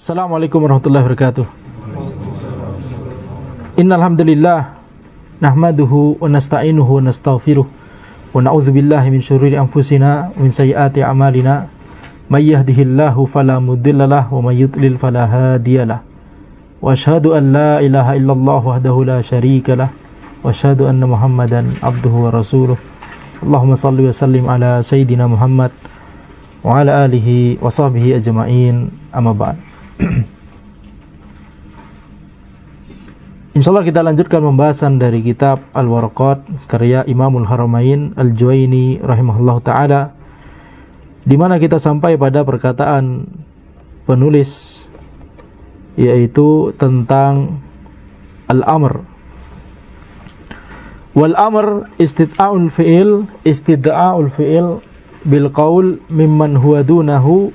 Assalamualaikum warahmatullahi wabarakatuh. Innal hamdalillah nahmaduhu wa nasta'inuhu wa nastaghfiruh wa na'udzu billahi min syururi anfusina wa min sayyiati a'malina may yahdihillahu fala mudhillalah wa may yudlil fala hadiyalah. Wa asyhadu an la ilaha illallah wahdahu la syarikalah wa asyhadu anna Muhammadan abduhu wa rasuluh. Allahumma shalli wa sallim ala sayyidina Muhammad wa ala alihi wa sahbihi ajma'in. Amma ba'd. Insyaallah kita lanjutkan pembahasan dari kitab Al-Waraqat karya Imamul Haramain Al-Juwaini rahimahullah ta'ala, di mana kita sampai pada perkataan penulis, yaitu tentang al-amr. Wal amr istid'a'ul fi'il bil qaul mimman huwa dunahu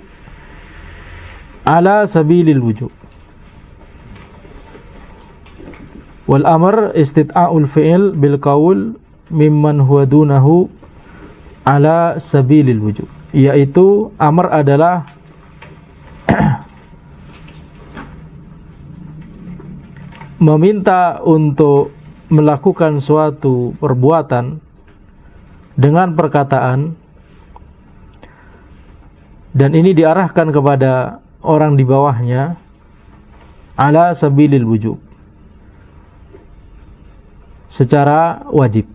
ala sabilil wujub. Wal amr istid'a'ul fi'il bil qaul mimman huwa dunahu ala sabilil wujub, yaitu amr adalah meminta untuk melakukan suatu perbuatan dengan perkataan, dan ini diarahkan kepada orang di bawahnya ala sabilil wujub, secara wajib.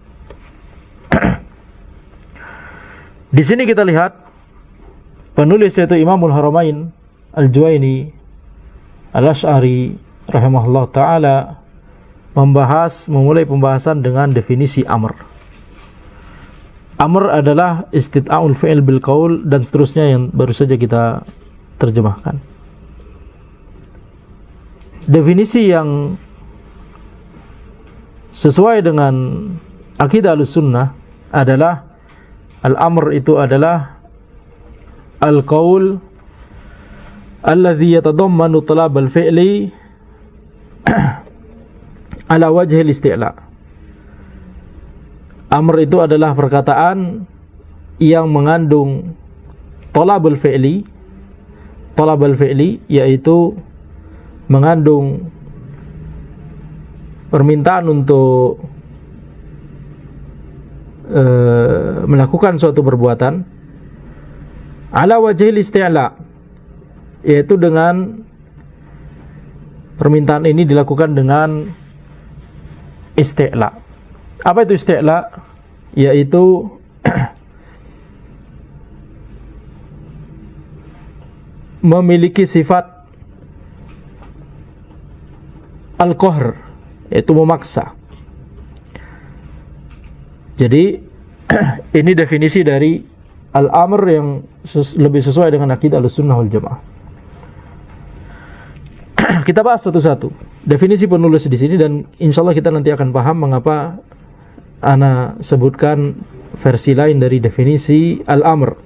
Di sini kita lihat penulis, yaitu Imamul Haramain Al-Juwaini Al-Asy'ari rahimahullah ta'ala, memulai pembahasan dengan definisi amr. Amr adalah istid'a'ul fi'il bil qaul dan seterusnya yang baru saja kita terjemahkan. Definisi yang sesuai dengan akidah Ahlussunnah adalah al-amr itu adalah al-qaul alladhi yatadammanu talab al-fi'li ala wajhil isti'la. Amr itu adalah perkataan yang mengandung talabul fi'li, yaitu mengandung permintaan untuk melakukan suatu perbuatan ala wajhil isti'la, yaitu dengan permintaan ini dilakukan dengan isti'la. Apa itu isti'la? Yaitu memiliki sifat al-qahr, yaitu memaksa. Jadi ini definisi dari al-amr yang lebih sesuai dengan akidah Ahlussunnah wal Jamaah. Kita bahas satu-satu definisi penulis di sini, dan insyaallah kita nanti akan paham mengapa ana sebutkan versi lain dari definisi al-amr.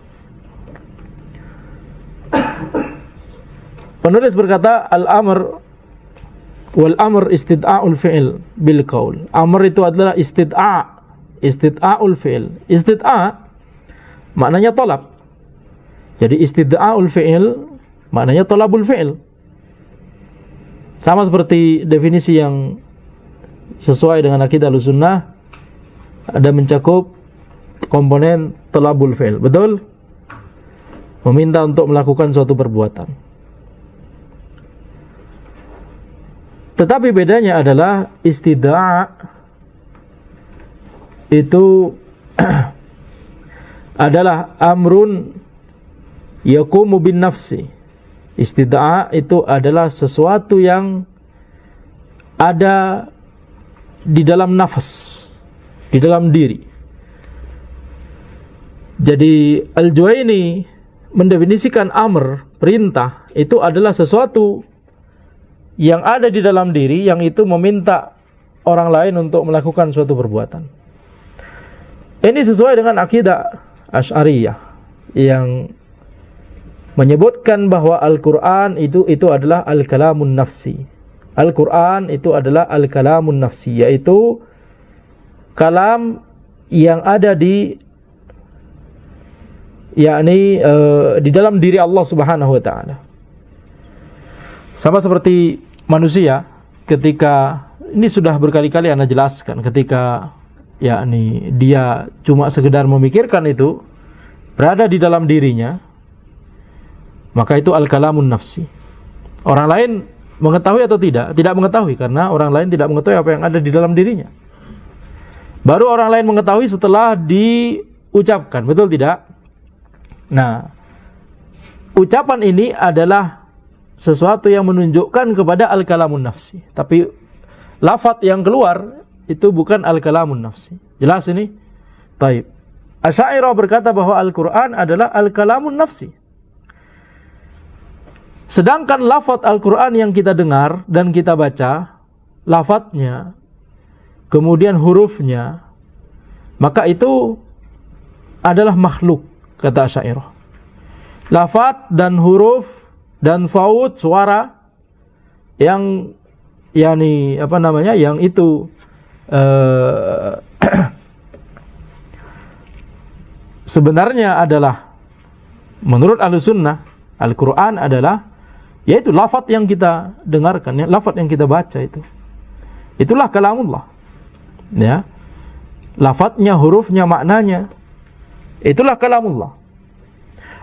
Penulis berkata al-amr wal amr istid'a'ul fi'il bil qaul. Amr itu adalah istid'a'ul fi'il. Istid'a' maknanya talab. Jadi istid'a'ul fi'il maknanya talabul fi'il. Sama seperti definisi yang sesuai dengan akidah Ahlussunnah, ada mencakup komponen talabul fi'il. Betul? Meminta untuk melakukan suatu perbuatan. Tetapi bedanya adalah istid'a' itu adalah amrun yaqumu bin nafsi. Istid'a' itu adalah sesuatu yang ada di dalam nafas, di dalam diri. Jadi Al-Juwaini mendefinisikan amr, perintah, itu adalah sesuatu yang ada di dalam diri, yang itu meminta orang lain untuk melakukan suatu perbuatan. Ini sesuai dengan akidah Asy'ariyah yang menyebutkan bahwa Al-Quran itu adalah al-kalamun nafsi. Al-Quran itu adalah al-kalamun nafsi, yaitu kalam yang ada di di dalam diri Allah Subhanahu wa taala. Sama seperti manusia ketika, ini sudah berkali-kali Anda jelaskan, ketika yakni dia cuma sekedar memikirkan itu berada di dalam dirinya, maka itu al-kalamun nafsi. Orang lain mengetahui atau tidak? Tidak mengetahui, karena orang lain tidak mengetahui apa yang ada di dalam dirinya. Baru orang lain mengetahui setelah diucapkan, betul tidak? Nah, ucapan ini adalah sesuatu yang menunjukkan kepada al-kalamun nafsi. Tapi lafaz yang keluar itu bukan al-kalamun nafsi. Jelas ini? Baik. Asy'ariyah berkata bahwa Al-Quran adalah al-kalamun nafsi. Sedangkan lafaz Al-Quran yang kita dengar dan kita baca, lafaznya, kemudian hurufnya, maka itu adalah makhluk, kata Asy'ariyah. Lafaz dan huruf dan saut, suara yang yakni apa namanya, yang itu sebenarnya adalah menurut Ahlussunnah, Al-Quran adalah yaitu lafaz yang kita dengarkan, lafaz yang kita baca itu. Itulah kalamullah. Ya. Lafaznya, hurufnya, maknanya, itulah kalamullah.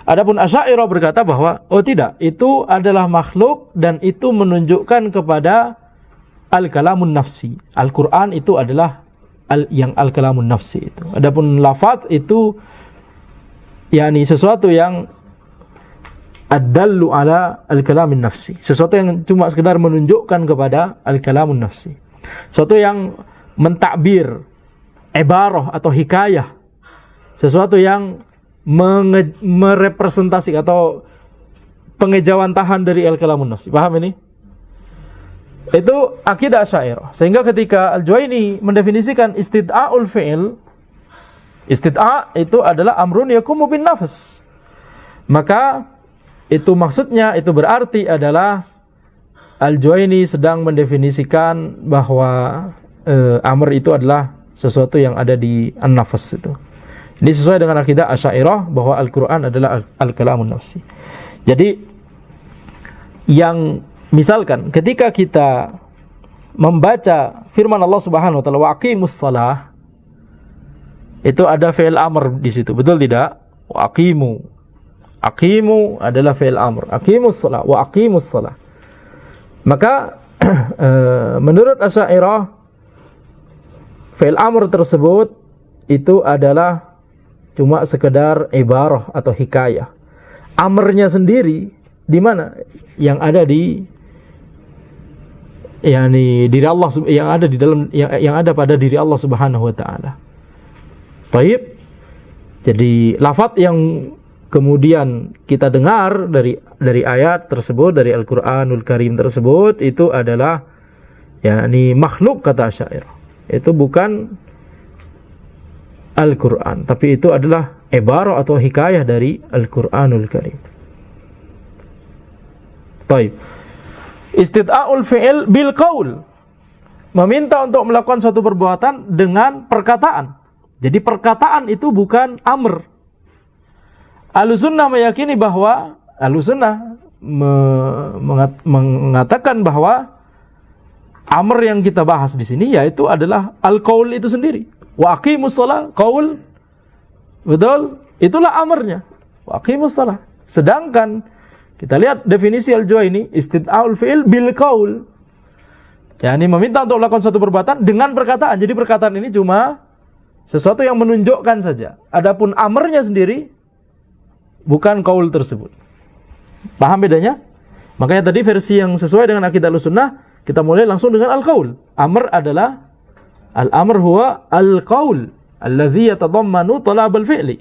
Adapun Asy'ariyah berkata bahwa oh tidak, itu adalah makhluk dan itu menunjukkan kepada al-kalamun nafsi. Al-Quran itu adalah yang al-kalamun nafsi itu. Adapun lafaz itu yakni sesuatu yang ad-dallu ala al-kalamin nafsi. Sesuatu yang cuma sekedar menunjukkan kepada al-kalamun nafsi. Sesuatu yang mentakbir, ibarah atau hikayah. Sesuatu yang merepresentasi atau pengejawantahan dari al-kalamun nafsi. Paham ini? Itu akidah Asy'ariyah. Sehingga ketika Al-Juwaini mendefinisikan istid'a'ul fi'il, istid'a' itu adalah amrun yakumu bin nafs. Maka itu maksudnya, itu berarti adalah Al-Juwaini sedang mendefinisikan bahwa amr itu adalah sesuatu yang ada di an-nafs itu. Ini sesuai dengan akidah Asy'ariyah bahwa Al-Quran adalah al-kalamun nafsi. Jadi yang misalkan ketika kita membaca firman Allah Subhanahu wa taala, wa aqimus shalah, itu ada fi'il amr di situ, betul tidak? Wa aqimu. Aqimu adalah fi'il amr. Aqimus shalah, wa aqimus shalah. Maka menurut Asy'ariyah fi'il amr tersebut itu adalah cuma sekedar ibarah atau hikayah. Amrnya sendiri di mana? Yang ada di yakni diri Allah, yang ada di dalam, yang ada pada diri Allah Subhanahu wa taala. Baik. Jadi lafaz yang kemudian kita dengar dari ayat tersebut, dari Al-Qur'anul Karim tersebut, itu adalah yakni makhluk, kata Asy'ariyah. Itu bukan Al-Quran, tapi itu adalah ibarah atau hikayah dari Al-Quranul Karim. Baik. Istid'a'ul fi'il bil qaul, meminta untuk melakukan suatu perbuatan dengan perkataan. Jadi perkataan itu bukan amr. Ahlussunnah meyakini bahwa Ahlussunnah mengatakan bahwa amr yang kita bahas di sini yaitu adalah al-qaul itu sendiri. Wa aqimus shalah, qaul, betul? Itulah amrnya. Wa aqimus shalah. Sedangkan kita lihat definisi Al-Juwaini, istid'a'ul fi'il bil qaul. yakni meminta untuk melakukan suatu perbuatan dengan perkataan. Jadi perkataan ini cuma sesuatu yang menunjukkan saja. Adapun amrnya sendiri bukan qaul tersebut. Paham bedanya? Makanya tadi versi yang sesuai dengan akidah Ahlussunnah, kita mulai langsung dengan al-qaul. Amr adalah al-amr huwa al-qaul alladhi yatadammanu talab al-fi'li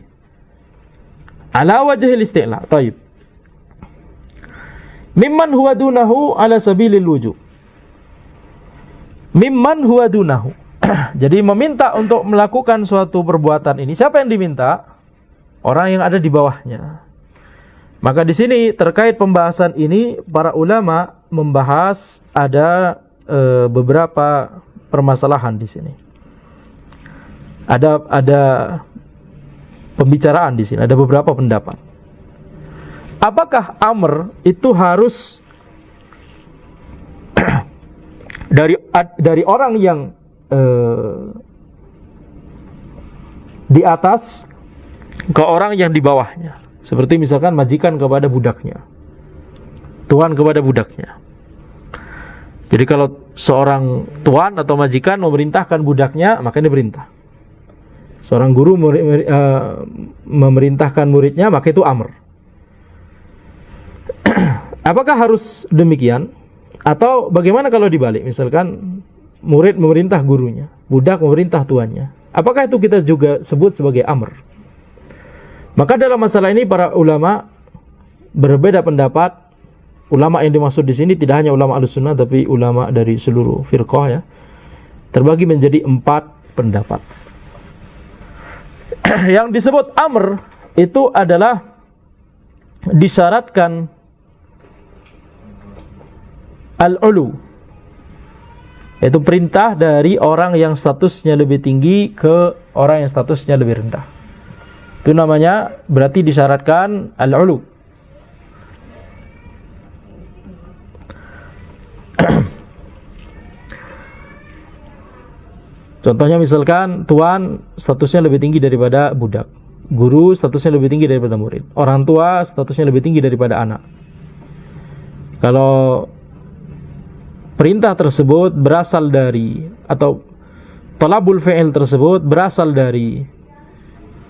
ala wajhi al-isti'la. Baik. Mimman huwa dunahu ala sabilil wujub. Mimman huwa dunahu. Jadi meminta untuk melakukan suatu perbuatan ini, siapa yang diminta? Orang yang ada di bawahnya. Maka di sini terkait pembahasan ini para ulama membahas ada beberapa permasalahan di sini. Ada pembicaraan di sini, ada beberapa pendapat. Apakah amr itu harus dari orang yang di atas ke orang yang di bawahnya. Seperti misalkan majikan kepada budaknya, tuan kepada budaknya. Jadi kalau seorang tuan atau majikan memerintahkan budaknya, maka ini perintah. Seorang guru memerintahkan muridnya, maka itu amr. Apakah harus demikian? Atau bagaimana kalau dibalik? Misalkan murid memerintah gurunya, budak memerintah tuannya. Apakah itu kita juga sebut sebagai amr? Maka dalam masalah ini para ulama berbeda pendapat. Ulama yang dimaksud di sini tidak hanya ulama Ahlussunnah, tapi ulama dari seluruh firqah ya. Terbagi menjadi 4 pendapat. Yang disebut amr itu adalah disyaratkan al-ulu, yaitu perintah dari orang yang statusnya lebih tinggi ke orang yang statusnya lebih rendah. Itu namanya berarti disyaratkan al-ulu. Contohnya misalkan tuan statusnya lebih tinggi daripada budak, guru statusnya lebih tinggi daripada murid, orang tua statusnya lebih tinggi daripada anak. Kalau perintah tersebut berasal dari, atau talabul fi'il tersebut berasal dari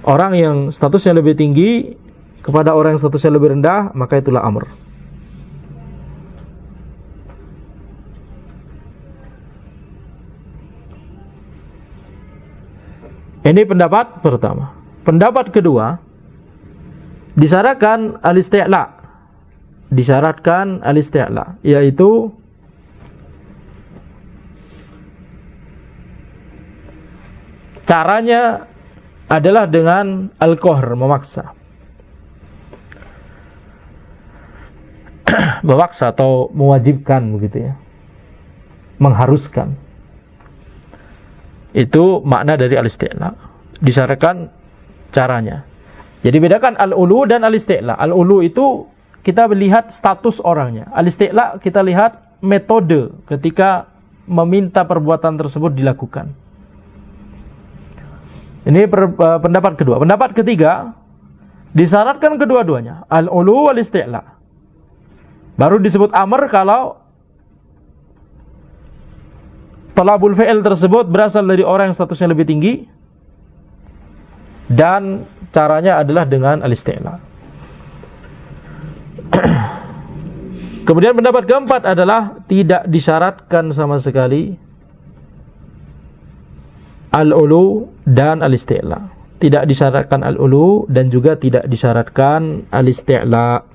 orang yang statusnya lebih tinggi kepada orang yang statusnya lebih rendah, maka itulah amr. Ini pendapat pertama. Pendapat kedua, disyaratkan al-isti'la. Disyaratkan al-isti'la, yaitu caranya adalah dengan al-qahr, memaksa. Memaksa atau mewajibkan begitu ya. Mengharuskan. Itu makna dari al-isti'la. Disyaratkan caranya. Jadi bedakan al-ulu dan al-isti'la. Al-ulu itu kita melihat status orangnya. Al-isti'la kita lihat metode ketika meminta perbuatan tersebut dilakukan. Ini pendapat kedua. Pendapat ketiga, disyaratkan kedua-duanya, al-ulu wal-isti'la. Baru disebut amr kalau talabul fi'il tersebut berasal dari orang yang statusnya lebih tinggi dan caranya adalah dengan al-isti'la. Kemudian pendapat keempat adalah tidak disyaratkan sama sekali al-ulu dan al-isti'la. Tidak disyaratkan al-ulu dan juga tidak disyaratkan al-isti'la.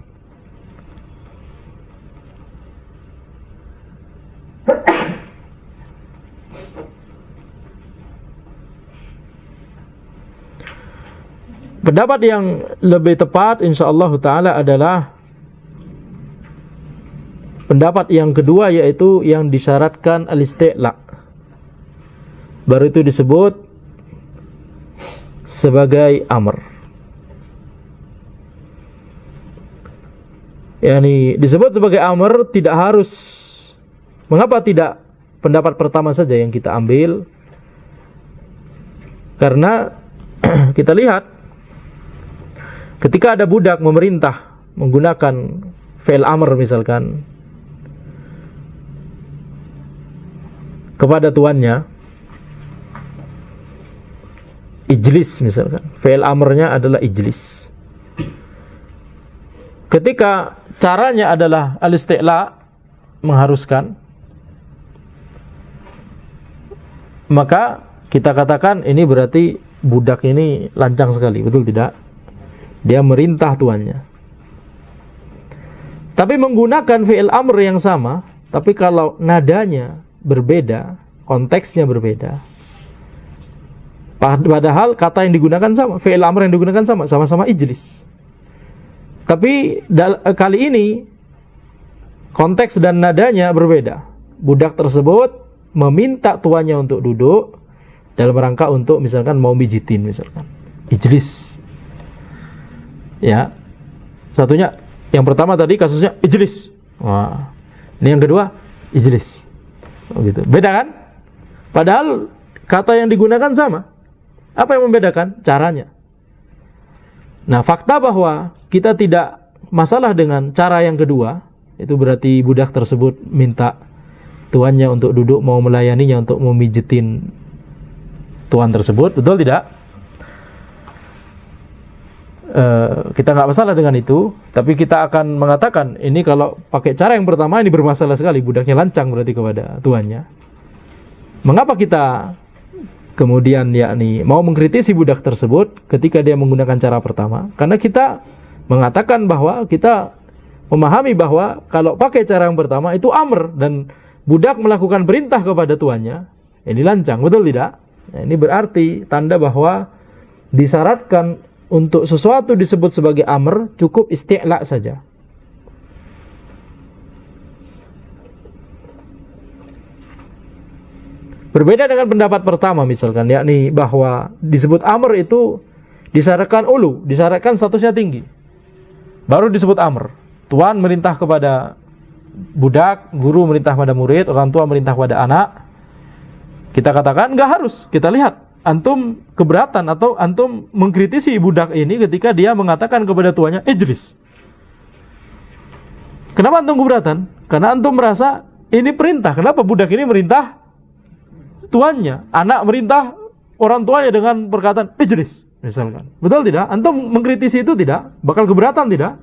Pendapat yang lebih tepat insyaallah ta'ala adalah pendapat yang kedua, yaitu yang disyaratkan al-isti'la. Baru itu disebut sebagai amr. Yani disebut sebagai amr tidak harus. Mengapa tidak pendapat pertama saja yang kita ambil? Karena kita lihat ketika ada budak memerintah menggunakan fi'il amr misalkan kepada tuannya, ijlis misalkan, fi'il amrnya adalah ijlis. Ketika caranya adalah al-isti'la, mengharuskan, maka kita katakan ini berarti budak ini lancang sekali, betul tidak? Dia merintah tuannya. Tapi menggunakan fi'il amr yang sama, tapi kalau nadanya berbeda, konteksnya berbeda. Padahal kata yang digunakan sama, fi'il amr yang digunakan sama, sama-sama ijlis. Tapi kali ini konteks dan nadanya berbeda. Budak tersebut meminta tuannya untuk duduk dalam rangka untuk misalkan mau mijitin misalkan. Ijlis. Ya, satunya, yang pertama tadi kasusnya ijlis. Wah, ini yang kedua ijlis. Gitu. Beda kan? Padahal kata yang digunakan sama. Apa yang membedakan? Caranya. Nah, fakta bahwa kita tidak masalah dengan cara yang kedua, itu berarti budak tersebut minta tuannya untuk duduk, mau melayaninya untuk memijitin tuan tersebut, betul tidak? Kita nggak masalah dengan itu, tapi kita akan mengatakan ini kalau pakai cara yang pertama ini bermasalah sekali, budaknya lancang berarti kepada tuannya. Mengapa kita kemudian yakni mau mengkritisi budak tersebut ketika dia menggunakan cara pertama? Karena kita mengatakan bahwa kita memahami bahwa kalau pakai cara yang pertama itu amr dan budak melakukan perintah kepada tuannya, ini lancang, betul tidak? Nah, ini berarti tanda bahwa disyaratkan untuk sesuatu disebut sebagai amr cukup isti'la saja. Berbeda dengan pendapat pertama misalkan, yakni bahwa disebut amr itu disyaratkan ulu, disyaratkan statusnya tinggi, baru disebut amr. Tuan merintah kepada budak, guru merintah pada murid, orang tua merintah pada anak. Kita katakan nggak harus. Kita lihat antum keberatan atau antum mengkritisi budak ini ketika dia mengatakan kepada tuannya ijlis. Kenapa antum keberatan? Karena antum merasa ini perintah. Kenapa budak ini merintah tuannya? Anak merintah orang tuanya dengan perkataan ijlis misalkan. Betul tidak? Antum mengkritisi itu tidak? Bakal keberatan tidak?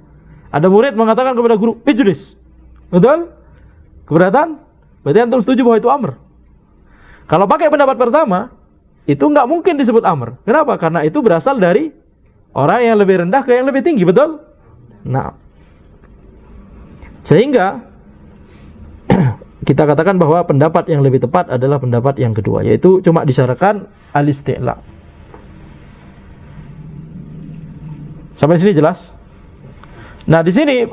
Ada murid mengatakan kepada guru ijlis. Betul? Keberatan? Berarti antum setuju bahwa itu amr. Kalau pakai pendapat pertama, itu nggak mungkin disebut amr. Kenapa? Karena itu berasal dari orang yang lebih rendah ke yang lebih tinggi, betul? Nah, sehingga kita katakan bahwa pendapat yang lebih tepat adalah pendapat yang kedua, yaitu cuma disyaratkan al-isti'la. Sampai sini jelas? Nah, di sini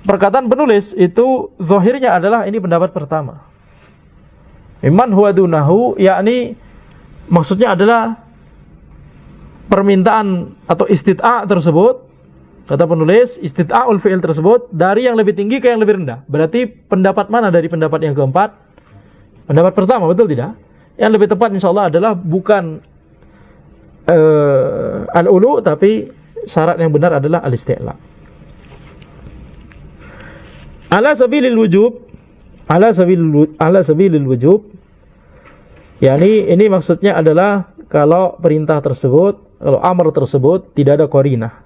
perkataan penulis itu zahirnya adalah ini pendapat pertama. Iman huwa dunahu, yakni maksudnya adalah permintaan atau istid'a tersebut, kata penulis, istid'a'ul fi'il tersebut dari yang lebih tinggi ke yang lebih rendah. Berarti pendapat mana dari pendapat yang keempat? Pendapat pertama, betul tidak? Yang lebih tepat insyaallah adalah bukan al-ulu, tapi syarat yang benar adalah al-isti'la. Ala sabilil wujub, ala sabilil wujub, yakni ini maksudnya adalah kalau perintah tersebut, kalau amr tersebut tidak ada qarinah,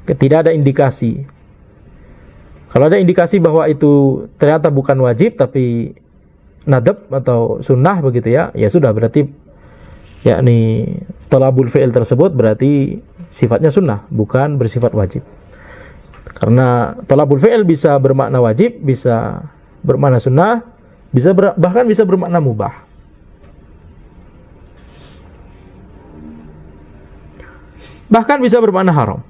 tidak ada indikasi. Kalau ada indikasi bahwa itu ternyata bukan wajib tapi nadab atau sunnah begitu ya, ya sudah berarti yakni talabul fi'il tersebut berarti sifatnya sunnah, bukan bersifat wajib. Karena talabul fi'il bisa bermakna wajib, bisa bermakna sunnah, bahkan bisa bermakna mubah. Bahkan bisa bermakna haram.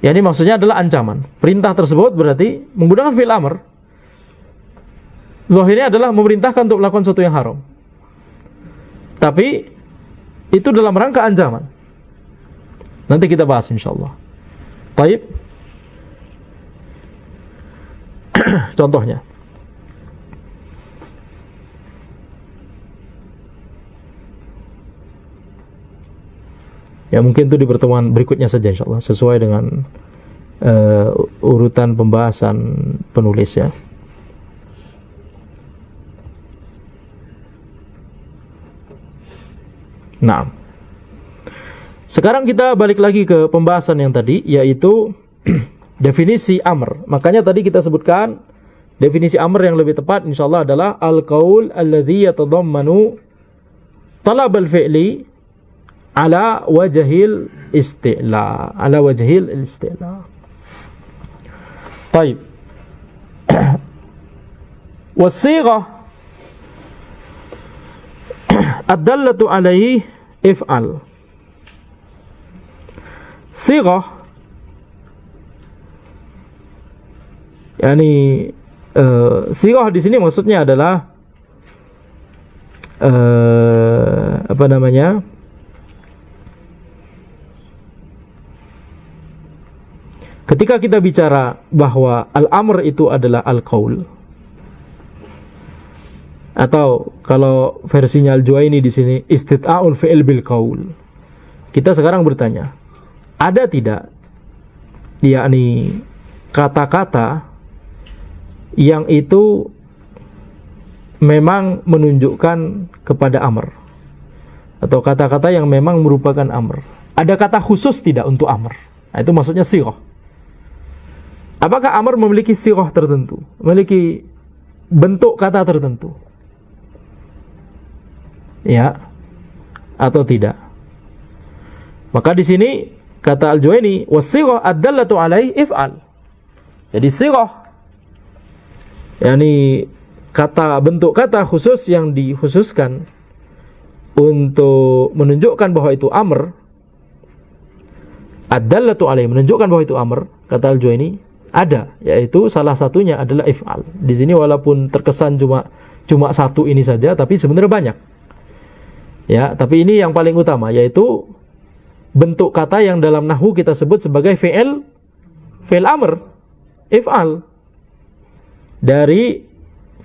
Ya, ini maksudnya adalah ancaman. Perintah tersebut berarti menggunakan fi'il amr. Zahirnya adalah memerintahkan untuk melakukan sesuatu yang haram. Tapi itu dalam rangka ancaman. Nanti kita bahas insyaallah. Baik. Contohnya. Ya mungkin itu di pertemuan berikutnya saja insyaallah, sesuai dengan urutan pembahasan penulis ya. Nah, sekarang kita balik lagi ke pembahasan yang tadi, yaitu definisi amr. Makanya tadi kita sebutkan definisi amr yang lebih tepat insyaallah adalah al-qaul alladhi yatadammanu talab al-fi'li ala wajhil isti'la, ala wajhil isti'la. Baik. Was-sighah ad-dallatu alaihi if'al. Sighah yakni sighah di sini maksudnya adalah apa namanya? Ketika kita bicara bahwa al-amr itu adalah al-qaul, Atau kalau versinya Al-Juwaini di sini istita'ul fi'il bil qaul. Kita sekarang bertanya, ada tidak yakni kata-kata yang itu memang menunjukkan kepada amr, atau kata-kata yang memang merupakan amr? Ada kata khusus tidak untuk amr? Nah, itu maksudnya sighah. Apakah amr memiliki sighah tertentu, memiliki bentuk kata tertentu? Ya atau tidak? Maka di sini kata Al-Juwaini, was-sighah ad-dallatu alai if'al. Jadi sighah, yakni kata, bentuk kata khusus yang dikhususkan untuk menunjukkan bahwa itu amr, ad-dallatu alai, menunjukkan bahwa itu amr, kata Al-Juwaini ada, yaitu salah satunya adalah if'al. Di sini walaupun terkesan cuma satu ini saja, tapi sebenarnya banyak. Ya, tapi ini yang paling utama, yaitu bentuk kata yang dalam nahwu kita sebut sebagai fi'il amr, if'al. Dari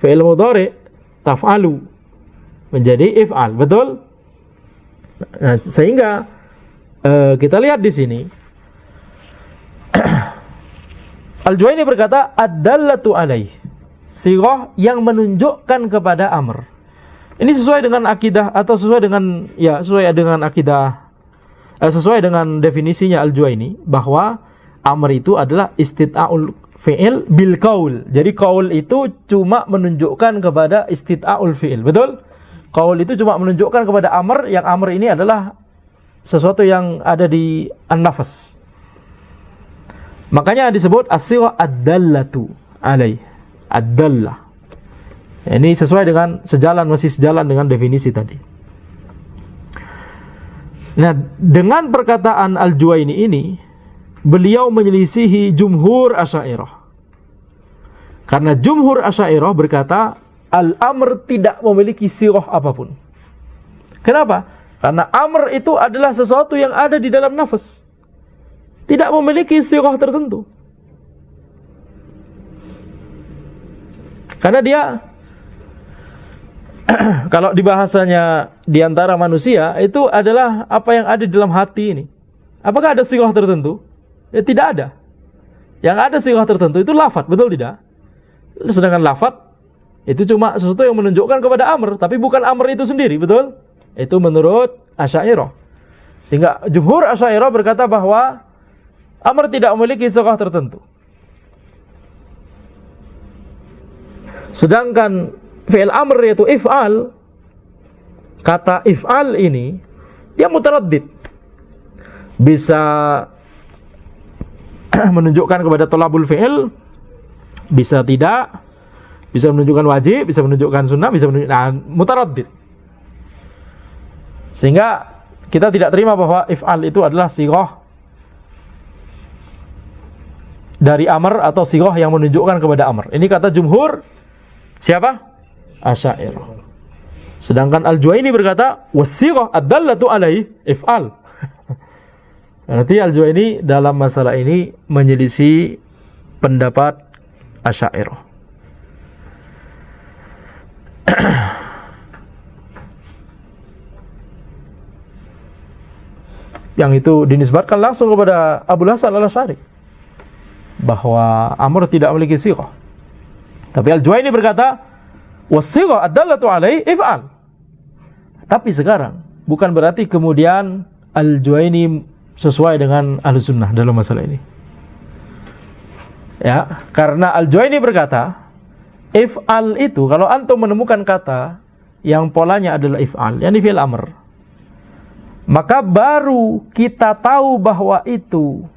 fi'il mudhari taf'alu menjadi if'al, betul? Nah, sehingga kita lihat di sini Al-Juwaini berkata ad-dallatu alaih, sighah yang menunjukkan kepada amr. Ini sesuai dengan akidah, atau sesuai dengan akidah, sesuai dengan definisinya Al-Juwaini, bahwa amr itu adalah istita'ul fi'il bil qaul. Jadi qaul itu cuma menunjukkan kepada istita'ul fi'il, betul? Qaul itu cuma menunjukkan kepada amr, yang amr ini adalah sesuatu yang ada di an-nafas. Makanya disebut as-sighah ad-dallatu alai, ad-dallah. Ini sesuai dengan masih sejalan dengan definisi tadi. Nah, dengan perkataan Al-Juwaini ini, beliau menyelisihi jumhur Asy'ariyah. Karena jumhur Asy'ariyah berkata, al-amr tidak memiliki sighah apapun. Kenapa? Karena amr itu adalah sesuatu yang ada di dalam nafas, tidak memiliki sighah tertentu. Karena dia kalau di bahasanya di antara manusia itu adalah apa yang ada di dalam hati ini. Apakah ada sighah tertentu? Ya, tidak ada. Yang ada sighah tertentu itu lafadz, betul tidak? Sedangkan lafadz itu cuma sesuatu yang menunjukkan kepada amr, tapi bukan amr itu sendiri, betul? Itu menurut Asy'ariyah. Sehingga jumhur Asy'ariyah berkata bahwa amr tidak memiliki sighah tertentu. Sedangkan fi'il amr yaitu if'al, kata if'al ini dia mutaraddid, bisa menunjukkan kepada thalabul fi'il, bisa tidak, bisa menunjukkan wajib, bisa menunjukkan sunnah, bisa menunjukkan mutaraddid. Sehingga kita tidak terima bahwa if'al itu adalah sighah dari amr atau sighah yang menunjukkan kepada amr. Ini kata jumhur siapa? Asy'ariyah. Sedangkan Al-Juwaini berkata was-sighah ad-dallatu alaihi if'al. Berarti Al-Juwaini dalam masalah ini menyelisih pendapat Asy'ariyah. Yang itu dinisbatkan langsung kepada Abu Hasan Al-Asy'ari, bahwa amr tidak memiliki sighah. Tapi Al-Juwaini berkata was-sighah ad-dallatu alaihi if'al. Tapi sekarang bukan berarti kemudian Al-Juwaini sesuai dengan Ahlussunnah dalam masalah ini. Ya, karena Al-Juwaini berkata if'al itu, kalau antum menemukan kata yang polanya adalah if'al, yakni fi'il amr, maka baru kita tahu bahwa itu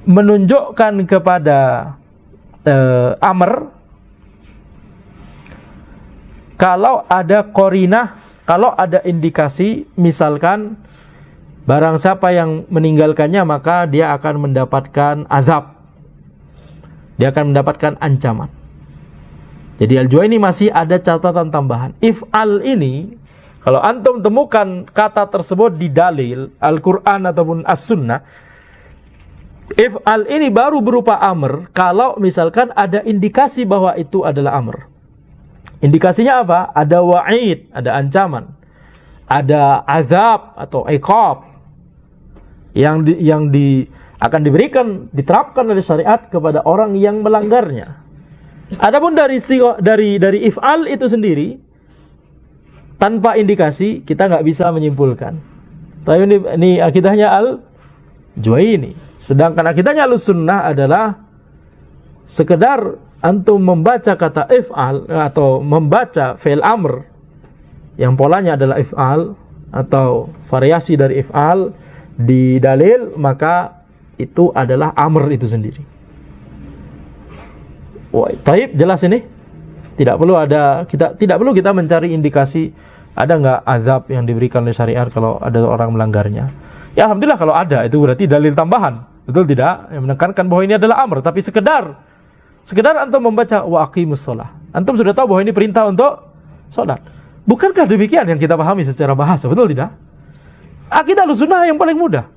menunjukkan kepada amr kalau ada qarinah, kalau ada indikasi, misalkan barang siapa yang meninggalkannya maka dia akan mendapatkan azab, dia akan mendapatkan ancaman. Jadi Al-Juwaini masih ada catatan tambahan. If'al ini, kalau antum temukan kata tersebut di dalil Al-Quran ataupun As-Sunnah, if'al ini baru berupa amr kalau misalkan ada indikasi bahwa itu adalah amr. Indikasinya apa? Ada wa'id, ada ancaman, ada azab atau iqab yang akan diberikan, diterapkan oleh syariat kepada orang yang melanggarnya. Adapun dari if'al itu sendiri, tanpa indikasi kita nggak bisa menyimpulkan. Tapi ini akidahnya Al-Juwaini. Sedangkan akidahnya Ahlussunnah adalah sekedar antum membaca kata if'al atau membaca fi'il amr yang polanya adalah if'al atau variasi dari if'al di dalil, maka itu adalah amr itu sendiri. Wah, taib, jelas ini. Tidak perlu kita mencari indikasi ada nggak azab yang diberikan oleh syariat kalau ada orang melanggarnya. Ya alhamdulillah kalau ada, itu berarti dalil tambahan. Betul tidak? Yang menekankan bahwa ini adalah amr, tapi sekedar antum membaca wa aqimus shalah. Antum sudah tahu bahwa ini perintah untuk salat. Bukankah demikian yang kita pahami secara bahasa? Betul tidak? Akidah Ahlussunnah yang paling mudah.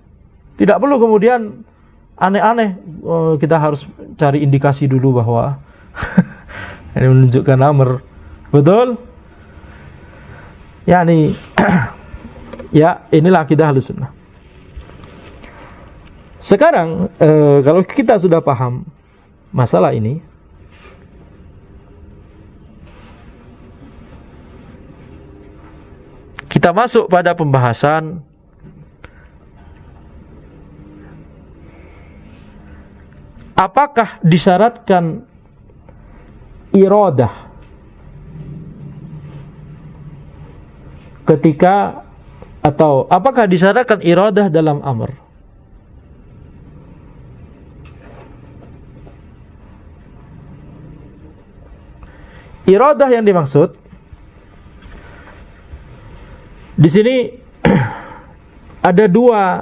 Tidak perlu kemudian aneh-aneh, kita harus cari indikasi dulu bahwa ini menunjukkan amr. Betul? Yani ya, inilah akidah Ahlussunnah. Sekarang kalau kita sudah paham masalah ini, kita masuk pada pembahasan apakah disyaratkan iradah ketika, atau apakah disyaratkan iradah dalam amr? Iradah yang dimaksud di sini ada dua,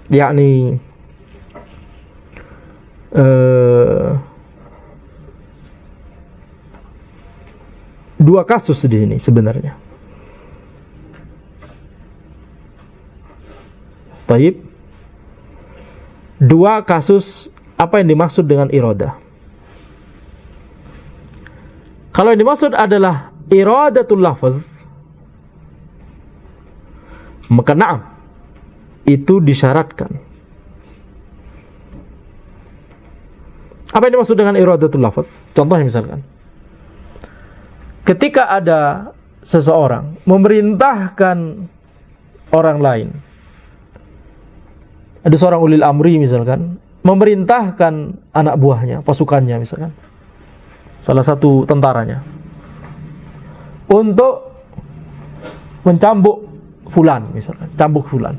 yakni dua kasus di sini sebenarnya. Baik. Dua kasus apa yang dimaksud dengan iradah. Kalau yang dimaksud adalah iradatul lafaz, maka na'am, itu disyaratkan. Apa yang dimaksud dengan iradatul lafaz? Contohnya misalkan, ketika ada seseorang memerintahkan orang lain, ada seorang ulil amri misalkan, memerintahkan anak buahnya, pasukannya misalkan, salah satu tentaranya, untuk mencambuk fulan misalkan, cambuk fulan.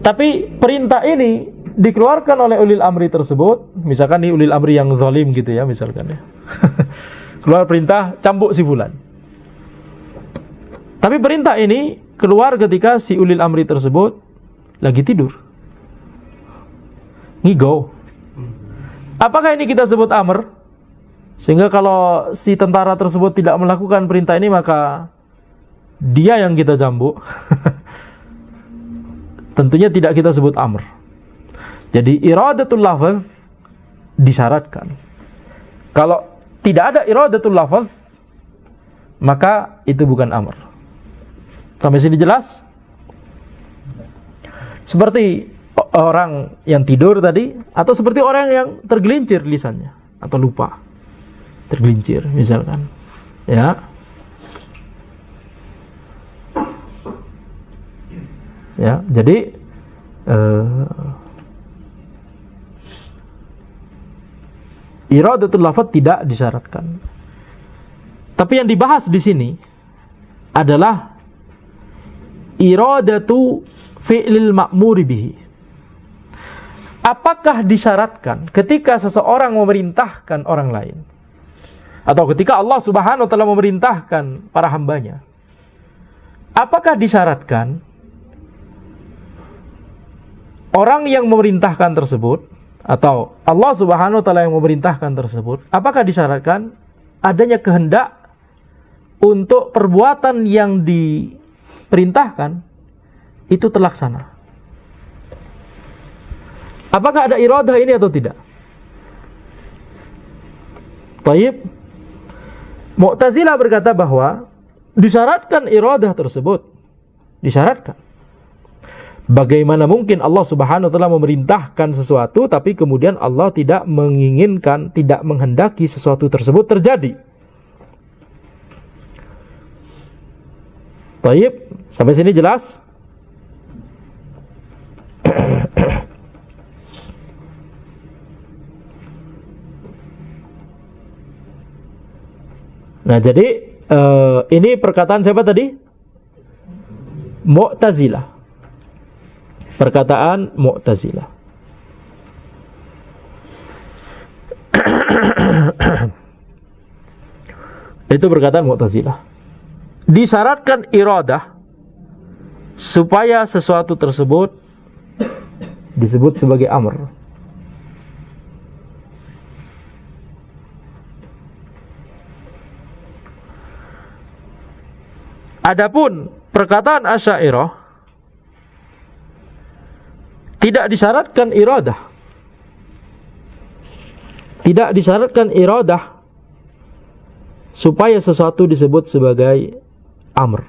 Tapi perintah ini dikeluarkan oleh ulil amri tersebut, misalkan ini ulil amri yang zalim gitu ya misalkan ya. Keluar perintah cambuk si fulan. Tapi perintah ini keluar ketika si ulil amri tersebut lagi tidur, ngigau. Apakah ini kita sebut amr? Sehingga kalau si tentara tersebut tidak melakukan perintah ini, maka dia yang kita cambuk. Tentunya tidak kita sebut amr. Jadi iradatul lafaz disyaratkan. Kalau tidak ada iradatul lafaz, maka itu bukan amr. Sampai sini jelas? Seperti orang yang tidur tadi, atau seperti orang yang tergelincir lisannya atau lupa, tergelincir misalkan, ya. Ya, jadi iradatul lafaz tidak disyaratkan. Tapi yang dibahas di sini adalah iradatu fi'lil ma'muri bihi. Apakah disyaratkan ketika seseorang memerintahkan orang lain, atau ketika Allah Subhanahu wa taala memerintahkan para hambanya, apakah disyaratkan orang yang memerintahkan tersebut, atau Allah Subhanahu wa taala yang memerintahkan tersebut, apakah disyaratkan adanya kehendak untuk perbuatan yang diperintahkan itu terlaksana? Apakah ada iradah ini atau tidak? Taib. Mu'tazilah berkata bahwa disyaratkan iradah tersebut. Disyaratkan. Bagaimana mungkin Allah Subhanahu wa taala memerintahkan sesuatu tapi kemudian Allah tidak menginginkan, tidak menghendaki sesuatu tersebut terjadi? Baik, sampai sini jelas? Nah, jadi ini perkataan siapa tadi? Mu'tazilah. Perkataan Mu'tazilah. Itu perkataan Mu'tazilah. Disyaratkan iradah supaya sesuatu tersebut disebut sebagai amr. Adapun perkataan Asy'ariyah tidak disyaratkan iradah. Tidak disyaratkan iradah supaya sesuatu disebut sebagai amr.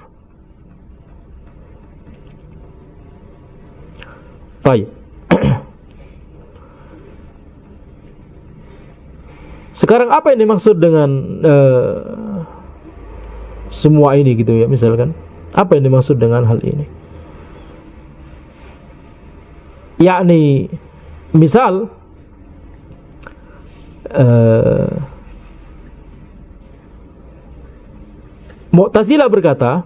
Baik. Sekarang apa yang dimaksud dengan semua ini gitu ya, misalkan apa yang dimaksud dengan hal ini? Yakni misal Mu'tazilah berkata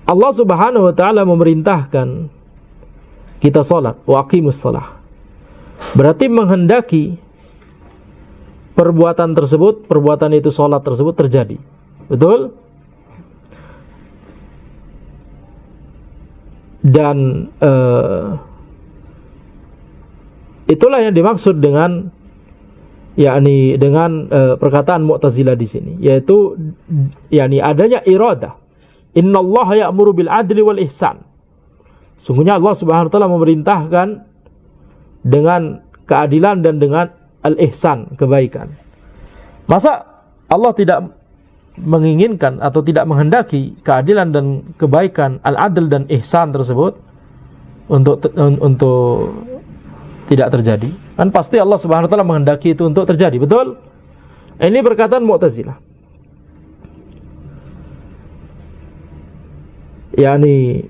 Allah Subhanahu wa taala memerintahkan kita salat, wa aqimus shalah. Berarti menghendaki perbuatan tersebut, perbuatan itu salat tersebut terjadi. Betul? Dan itulah yang dimaksud dengan yakni dengan perkataan Mu'tazilah di sini, yaitu yakni adanya iradah. Innallaha ya'muru bil adli wal ihsan. Sungguhnya Allah Subhanahu wa taala memerintahkan dengan keadilan dan dengan al-ihsan, kebaikan. Masa Allah tidak menginginkan atau tidak menghendaki keadilan dan kebaikan, al-adl dan ihsan tersebut untuk tidak terjadi? Kan pasti Allah Subhanahu wa taala menghendaki itu untuk terjadi, betul? Ini perkataan Mu'tazilah. Yani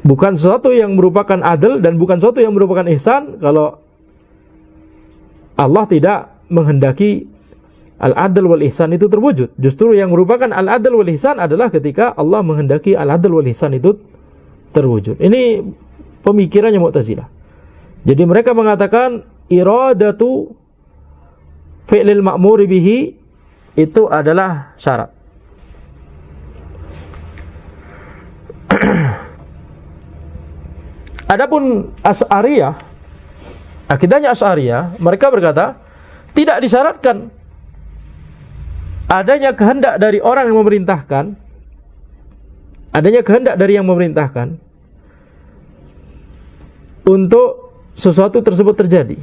bukan sesuatu yang merupakan adil dan bukan sesuatu yang merupakan ihsan kalau Allah tidak menghendaki al-adl wal ihsan itu terwujud. Justru yang merupakan al-adl wal ihsan adalah ketika Allah menghendaki al-adl wal ihsan itu terwujud. Ini pemikirannya Mu'tazilah. Jadi mereka mengatakan iradatu fi'lil ma'muri bihi itu adalah syarat. Adapun Asy'ariyah, akidahnya Asy'ariyah, mereka berkata tidak disyaratkan adanya kehendak dari orang yang memerintahkan, adanya kehendak dari yang memerintahkan untuk sesuatu tersebut terjadi.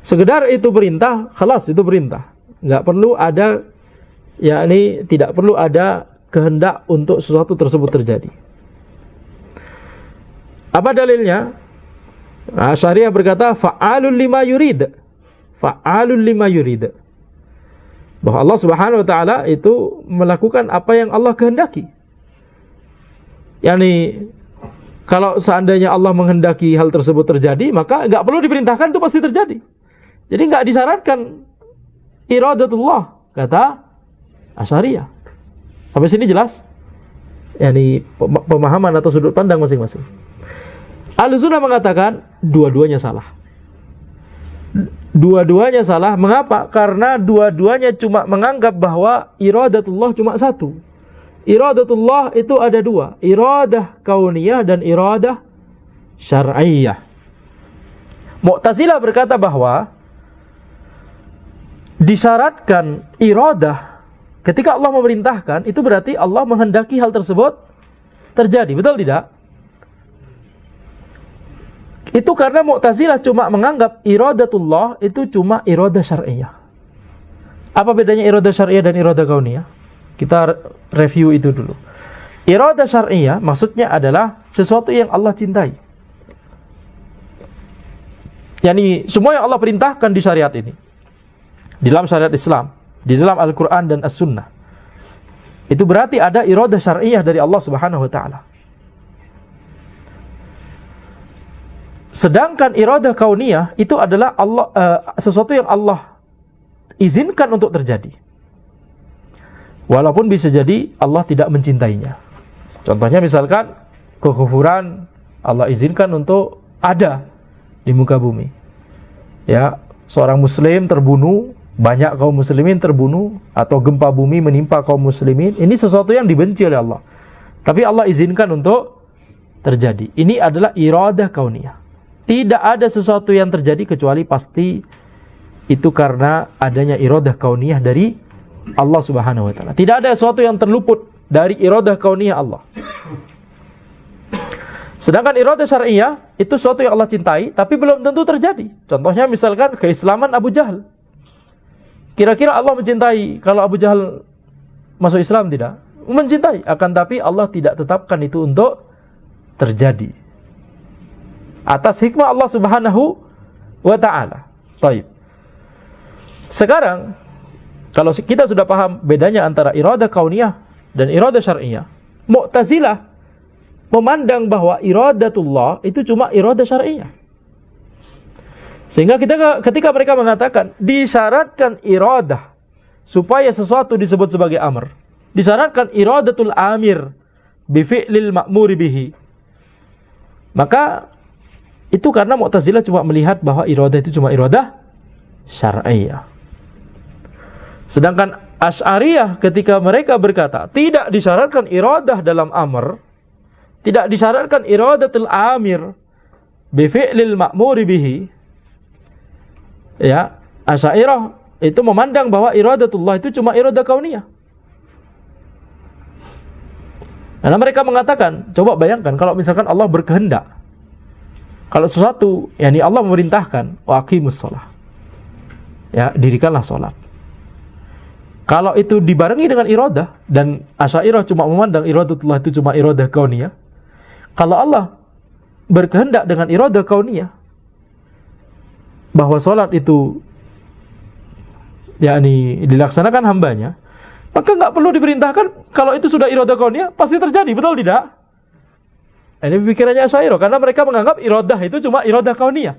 Sekedar itu perintah, khalas itu perintah. Enggak perlu ada, yakni tidak perlu ada kehendak untuk sesuatu tersebut terjadi. Apa dalilnya? Asy'ariyah berkata fa'alul lima yurid. Fa'alul lima yurid. Bahwa Allah Subhanahu wa taala itu melakukan apa yang Allah kehendaki. Yani kalau seandainya Allah menghendaki hal tersebut terjadi, maka enggak perlu diperintahkan, itu pasti terjadi. Jadi enggak disyaratkan iradatullah, kata Asy'ariyah. Sampai sini jelas? Yani pemahaman atau sudut pandang masing-masing. Ahlussunnah mengatakan dua-duanya salah. Dua-duanya salah. Mengapa? Karena dua-duanya cuma menganggap bahwa iradatullah cuma satu. Iradatullah itu ada dua, iradah kauniyah dan iradah syar'iyah. Mu'tazilah berkata bahwa disyaratkan iradah ketika Allah memerintahkan, itu berarti Allah menghendaki hal tersebut terjadi, betul tidak? Itu karena Mu'tazilah cuma menganggap iradatullah itu cuma iradah syar'iyah. Apa bedanya iradah syar'iyah dan iradah kauniyah? Kita review itu dulu. Iradah syar'iyah maksudnya adalah sesuatu yang Allah cintai. Yani semua yang Allah perintahkan di syariat ini, di dalam syariat Islam, di dalam Al-Quran dan As-Sunnah, itu berarti ada iradah syar'iyah dari Allah Subhanahu wa ta'ala. Sedangkan iradah kauniyah itu adalah sesuatu yang Allah izinkan untuk terjadi. Walaupun bisa jadi Allah tidak mencintainya. Contohnya misalkan kekufuran Allah izinkan untuk ada di muka bumi. Ya, seorang muslim terbunuh, banyak kaum muslimin terbunuh, atau gempa bumi menimpa kaum muslimin, ini sesuatu yang dibenci oleh Allah. Tapi Allah izinkan untuk terjadi. Ini adalah iradah kauniyah. Tidak ada sesuatu yang terjadi kecuali pasti itu karena adanya iradah kauniyah dari Allah Subhanahu wa ta'ala. Tidak ada sesuatu yang terluput dari iradah kauniyah Allah. Sedangkan iradah syar'iyah itu sesuatu yang Allah cintai tapi belum tentu terjadi. Contohnya misalkan keislaman Abu Jahal. Kira-kira Allah mencintai kalau Abu Jahal masuk Islam? Tidak. Mencintai, akan tapi Allah tidak tetapkan itu untuk terjadi. Atas hikmah Allah Subhanahu wa ta'ala. Baik. Sekarang kalau kita sudah paham bedanya antara iradah kauniyah dan iradah syar'iyah, Mu'tazilah memandang bahwa iradatullah itu cuma iradah syar'iyah. Sehingga ketika mereka mengatakan disyaratkan iradah supaya sesuatu disebut sebagai amr, disyaratkan iradatul amir bi fi'lil ma'muri bihi, maka itu karena Mu'tazilah cuma melihat bahwa iradah itu cuma iradah syar'iyah. Sedangkan Asy'ariyah ketika mereka berkata tidak disyaratkan iradah dalam amr, tidak disyaratkan iradatul amir bi fi'lil ma'muri bihi, ya, Asy'ariyah itu memandang bahwa iradatullah itu cuma iradah kauniyah. Karena mereka mengatakan, coba bayangkan kalau misalkan Allah berkehendak, kalau sesuatu, yakni Allah memerintahkan waqimus shalah, ya, dirikanlah salat. Kalau itu dibarengi dengan iradah, dan Asy'ariyah cuma memandang iradatullah itu cuma iradah kauniyah, kalau Allah berkehendak dengan iradah kauniyah bahwa salat itu yakni dilaksanakan hambanya, maka nggak perlu diperintahkan. Kalau itu sudah iradah kauniyah pasti terjadi, betul tidak? Ini pikirannya Asy'ariyah, karena mereka menganggap iradah itu cuma iradah kauniyah.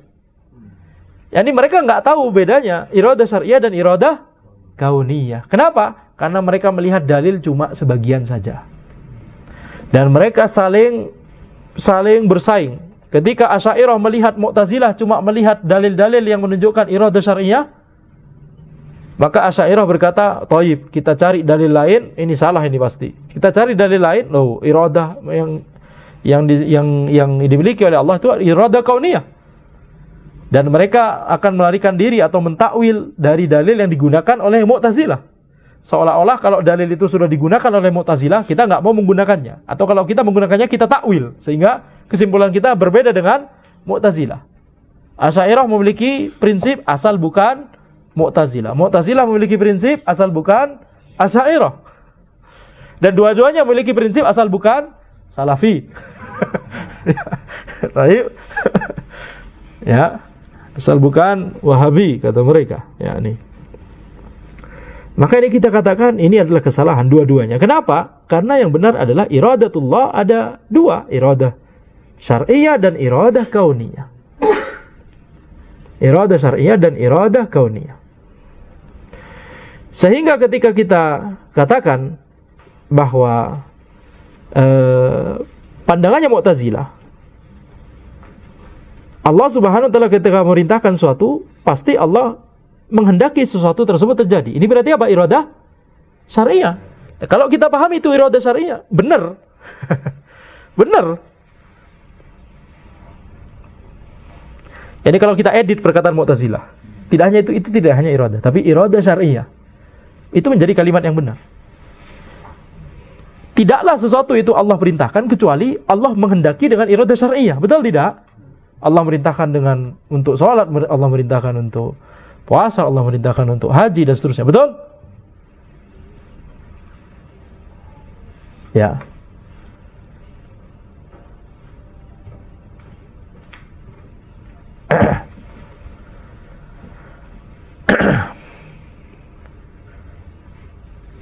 Yani mereka nggak tahu bedanya iradah syar'iyah dan iradah kauniyah. Kenapa? Karena mereka melihat dalil cuma sebagian saja. Dan mereka saling bersaing. Ketika Asy'ariyah melihat Mu'tazilah cuma melihat dalil-dalil yang menunjukkan iradah syar'iyah, maka Asy'ariyah berkata, "Thaib, kita cari dalil lain, ini salah ini pasti. Kita cari dalil lain, loh, iradah yang dimiliki oleh Allah itu iradah kauniyah." Dan mereka akan melarikan diri atau mentakwil dari dalil yang digunakan oleh Mu'tazilah. Seolah-olah kalau dalil itu sudah digunakan oleh Mu'tazilah, kita nggak mau menggunakannya. Atau kalau kita menggunakannya, kita takwil. Sehingga kesimpulan kita berbeda dengan Mu'tazilah. Asy'ariyah memiliki prinsip asal bukan Mu'tazilah. Mu'tazilah memiliki prinsip asal bukan Asy'ariyah. Dan dua-duanya memiliki prinsip asal bukan Salafi. Baik. Ya. Asal bukan Wahabi, kata mereka. Ya, ini. Maka ini kita katakan ini adalah kesalahan dua-duanya. Kenapa? Karena yang benar adalah iradatullah ada dua, iradah syar'iyah dan iradah kauniyah. Iradah syar'iyah dan iradah kauniyah. Sehingga ketika kita katakan bahwa pandangannya Mu'tazilah, Allah Subhanahu wa ta'ala ketika memerintahkan suatu, pasti Allah menghendaki sesuatu tersebut terjadi. Ini berarti apa? Iradah syar'iyah. Kalau kita paham itu iradah syar'iyah, benar. Benar. Jadi kalau kita edit perkataan Mu'tazilah, tidak hanya itu tidak hanya iradah, tapi iradah syar'iyah. Itu menjadi kalimat yang benar. Tidaklah sesuatu itu Allah perintahkan kecuali Allah menghendaki dengan iradah syar'iyah. Betul tidak? Allah merintahkan dengan untuk sholat, Allah merintahkan untuk puasa, Allah merintahkan untuk haji dan seterusnya. Betul? Ya.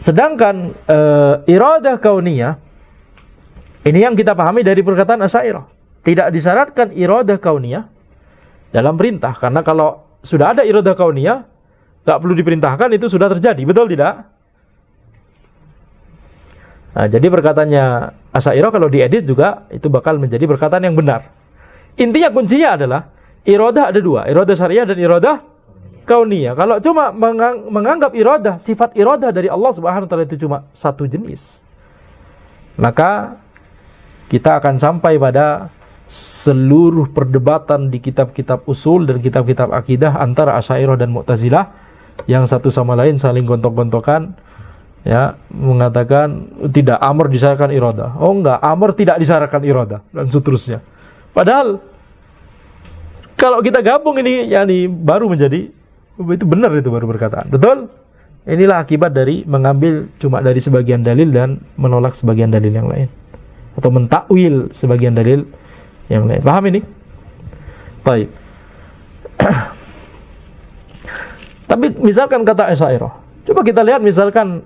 Sedangkan iradah kauniyah ini yang kita pahami dari perkataan Asy'ariyah. Tidak disyaratkan iradah kauniyah dalam perintah, karena kalau sudah ada iradah kauniyah tak perlu diperintahkan, itu sudah terjadi. Betul tidak? Nah, jadi perkataannya Asy'ariyah kalau diedit juga itu bakal menjadi perkataan yang benar. Intinya kuncinya adalah iradah ada dua, iradah syariah dan iradah kauniyah. Kalau cuma menganggap iradah, sifat iradah dari Allah Subhanahu wa taala itu cuma satu jenis, maka kita akan sampai pada seluruh perdebatan di kitab-kitab usul dan kitab-kitab akidah antara Asy'ariyah dan Mu'tazilah yang satu sama lain saling gontok-gontokan, ya, mengatakan tidak, amr disyaratkan iradah. Oh enggak, amr tidak disyaratkan iradah, dan seterusnya. Padahal kalau kita gabung ini, yakni baru menjadi itu benar, itu baru perkataan. Betul? Inilah akibat dari mengambil cuma dari sebagian dalil dan menolak sebagian dalil yang lain, atau mentakwil sebagian dalil yang lain. Paham ini? Baik. Tapi misalkan kata Asy'ariyah, coba kita lihat misalkan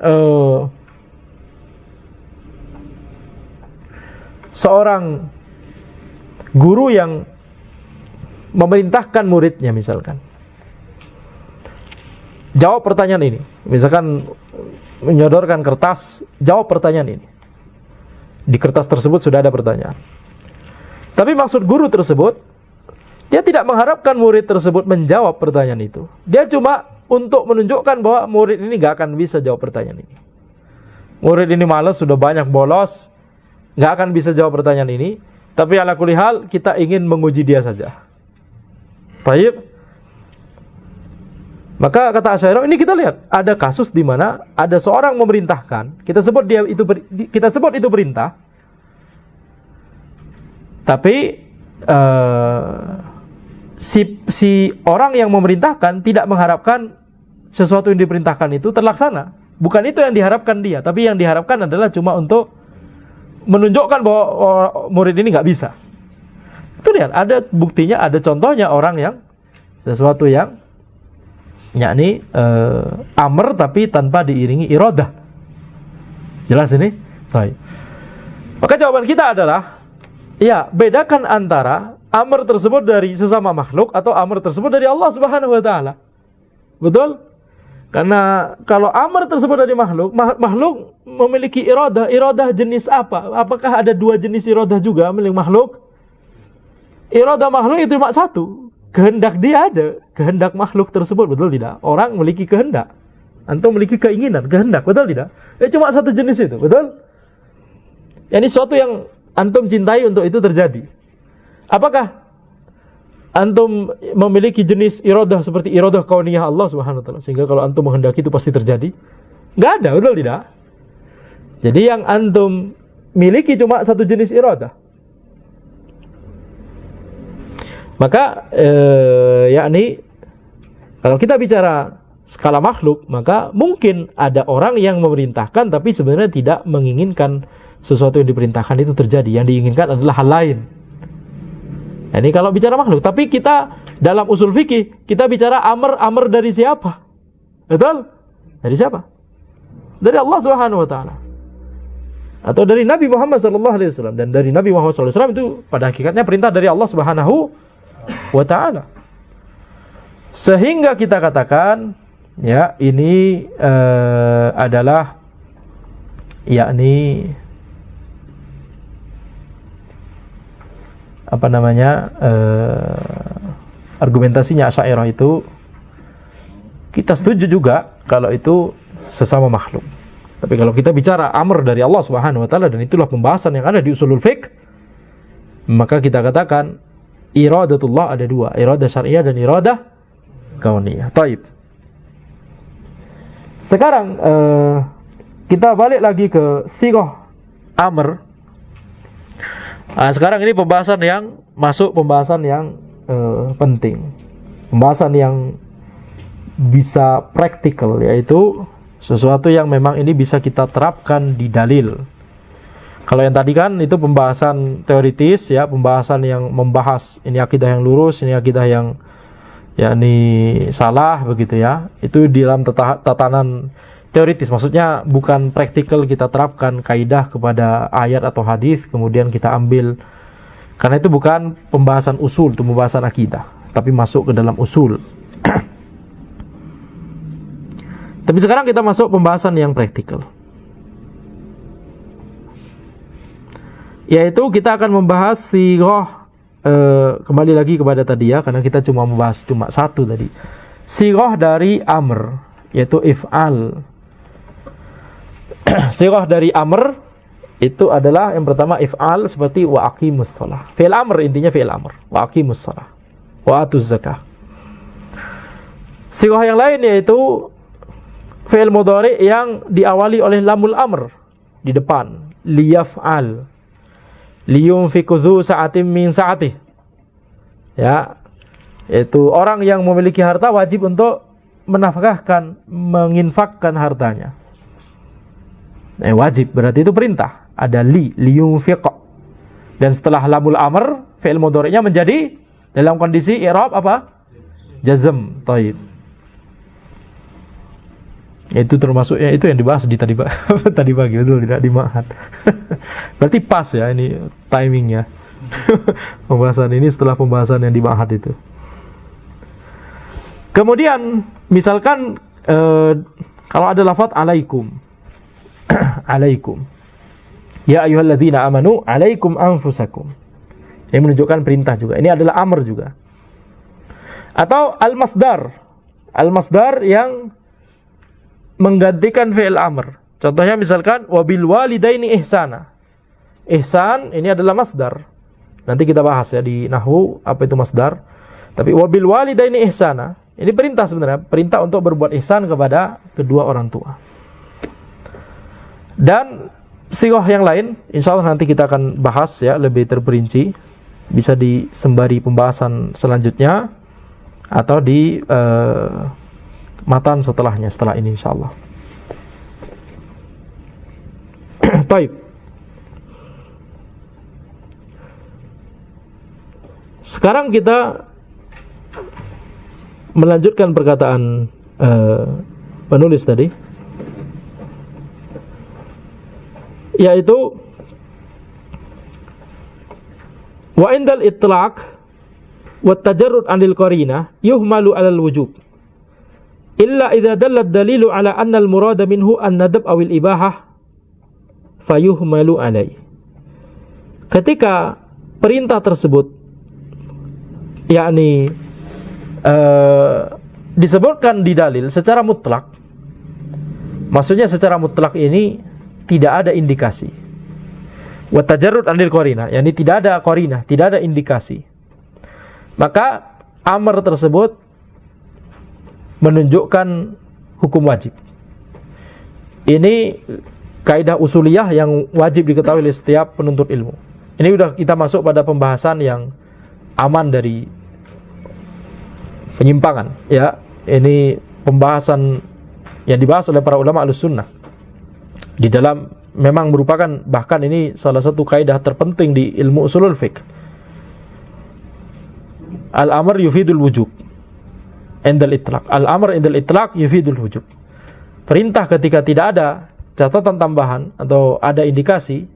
seorang guru yang memerintahkan muridnya, misalkan jawab pertanyaan ini, misalkan menyodorkan kertas, jawab pertanyaan ini. Di kertas tersebut sudah ada pertanyaan, tapi maksud guru tersebut, dia tidak mengharapkan murid tersebut menjawab pertanyaan itu. Dia cuma untuk menunjukkan bahwa murid ini gak akan bisa jawab pertanyaan ini. Murid ini malas, sudah banyak bolos, gak akan bisa jawab pertanyaan ini. Tapi ala kulli hal, kita ingin menguji dia saja. Baik. Maka kata Asy'ariyah, ini kita lihat ada kasus di mana ada seorang memerintahkan, kita sebut itu perintah, tapi si orang yang memerintahkan tidak mengharapkan sesuatu yang diperintahkan itu terlaksana. Bukan itu yang diharapkan dia, tapi yang diharapkan adalah cuma untuk menunjukkan bahwa murid ini nggak bisa. Itu lihat, ada buktinya, ada contohnya orang yang sesuatu yang yakni amr tapi tanpa diiringi iradah. Jelas ini? Baik. Maka jawaban kita adalah, ya, bedakan antara amr tersebut dari sesama makhluk atau amr tersebut dari Allah Subhanahu wa taala. Betul? Karena kalau amr tersebut dari makhluk, makhluk memiliki iradah. Iradah jenis apa? Apakah ada dua jenis iradah juga milik makhluk? Iradah makhluk itu cuma satu, kehendak dia aja, kehendak makhluk tersebut. Betul tidak? Orang memiliki kehendak, antum memiliki keinginan, kehendak. Betul tidak? Cuma satu jenis itu. Betul? Ini sesuatu yang antum cintai untuk itu terjadi. Apakah antum memiliki jenis iradah seperti iradah kauniyah Allah Subhanahu wa taala, sehingga kalau antum menghendaki itu pasti terjadi? Enggak ada, betul tidak? Jadi yang antum miliki cuma satu jenis iradah. Maka yakni kalau kita bicara skala makhluk, maka mungkin ada orang yang memerintahkan tapi sebenarnya tidak menginginkan sesuatu yang diperintahkan itu terjadi. Yang diinginkan adalah hal lain. Ini kalau bicara makhluk. Tapi kita dalam usul fikih, kita bicara amr dari siapa? Betul? Dari siapa? Dari Allah Subhanahu wa taala. Atau dari Nabi Muhammad SAW. Dan dari Nabi Muhammad SAW itu pada hakikatnya perintah dari Allah Subhanahu wa ta'ala. Sehingga kita katakan, ya, ini adalah yakni apa namanya, argumentasinya Asy'ariyah itu kita setuju juga kalau itu sesama makhluk. Tapi kalau kita bicara amr dari Allah Subhanahu wa taala, dan itulah pembahasan yang ada di usulul fiqh, maka kita katakan iradatullah ada dua, iradah syariah dan iradah kauniyah. Taib. Sekarang kita balik lagi ke sighah amr. Sekarang ini pembahasan yang penting. Pembahasan yang bisa praktikal, yaitu sesuatu yang memang ini bisa kita terapkan di dalil. Kalau yang tadi kan itu pembahasan teoritis ya, pembahasan yang membahas ini akidah yang lurus, ini akidah yang yakni salah begitu ya. Itu di dalam tatanan teoritis, maksudnya bukan praktikal kita terapkan kaidah kepada ayat atau hadis kemudian kita ambil, karena itu bukan pembahasan usul, itu pembahasan akidah, tapi masuk ke dalam usul. Tapi sekarang kita masuk pembahasan yang praktikal, yaitu kita akan membahas sighah. Kembali lagi kepada tadi ya, karena kita cuma membahas cuma satu tadi, sighah dari amr, yaitu if'al. Sighah dari amr itu adalah yang pertama if'al, seperti wa aqimus shalah. Fi'il amr, intinya fi'il amr, wa aqimus shalah wa atuz zakah. Sighah yang lain yaitu fi'il mudhari yang diawali oleh lamul amr di depan, liyaf'al, liyunfiqu dzu sa'atin min sa'atih. Ya, yaitu orang yang memiliki harta wajib untuk menafkahkan, menginfakkan hartanya. Wajib berarti itu perintah. Ada liyunfiq. Dan setelah lamul amr, fi'il mudhari'nya menjadi dalam kondisi i'rab apa? Jazm. Thaib. Itu termasuk ya, itu yang dibahas di tadi pagi, betul, tidak di ma'had. Berarti pas ya ini timingnya. Pembahasan ini setelah pembahasan yang di ma'had itu. Kemudian misalkan kalau ada lafaz alaikum. Alaikum. Ya ayyuhalladzina amanu alaikum anfusakum. Ini menunjukkan perintah juga. Ini adalah amr juga. Atau al-masdar. Al-masdar yang menggantikan fi'il amr. Contohnya misalkan wabil walidaini ihsana. Ihsan ini adalah masdar. Nanti kita bahas ya di nahwu apa itu masdar. Tapi wabil walidaini ihsana ini perintah sebenarnya, perintah untuk berbuat ihsan kepada kedua orang tua. Dan sighah yang lain insyaallah nanti kita akan bahas ya lebih terperinci, bisa disembari pembahasan selanjutnya atau di matan setelahnya, setelah ini insyaallah. Baik. Sekarang kita melanjutkan perkataan penulis tadi, yaitu wa indal itlaq wa tajarrud 'anil qarinah yuhmalu 'alal wujub illa idza dalla ad-dalilu 'ala anna al-murada minhu an-nadab aw al-ibahah fayuhmalu 'alai. Ketika perintah tersebut yakni disebutkan di dalil secara mutlak, maksudnya secara mutlak ini tidak ada indikasi. Wa tajarrud 'anil qarinah, yakni tidak ada qarinah, tidak ada indikasi. Maka amr tersebut menunjukkan hukum wajib. Ini kaidah usuliyah yang wajib diketahui oleh setiap penuntut ilmu. Ini sudah kita masuk pada pembahasan yang aman dari penyimpangan ya. Ini pembahasan yang dibahas oleh para ulama Ahlussunnah. Di dalam memang merupakan, bahkan ini salah satu kaidah terpenting di ilmu usulul fiqh. Al-amr yufidul wujub indal itlaq. Al-amr indal itlaq yufidul wujub. Perintah ketika tidak ada catatan tambahan atau ada indikasi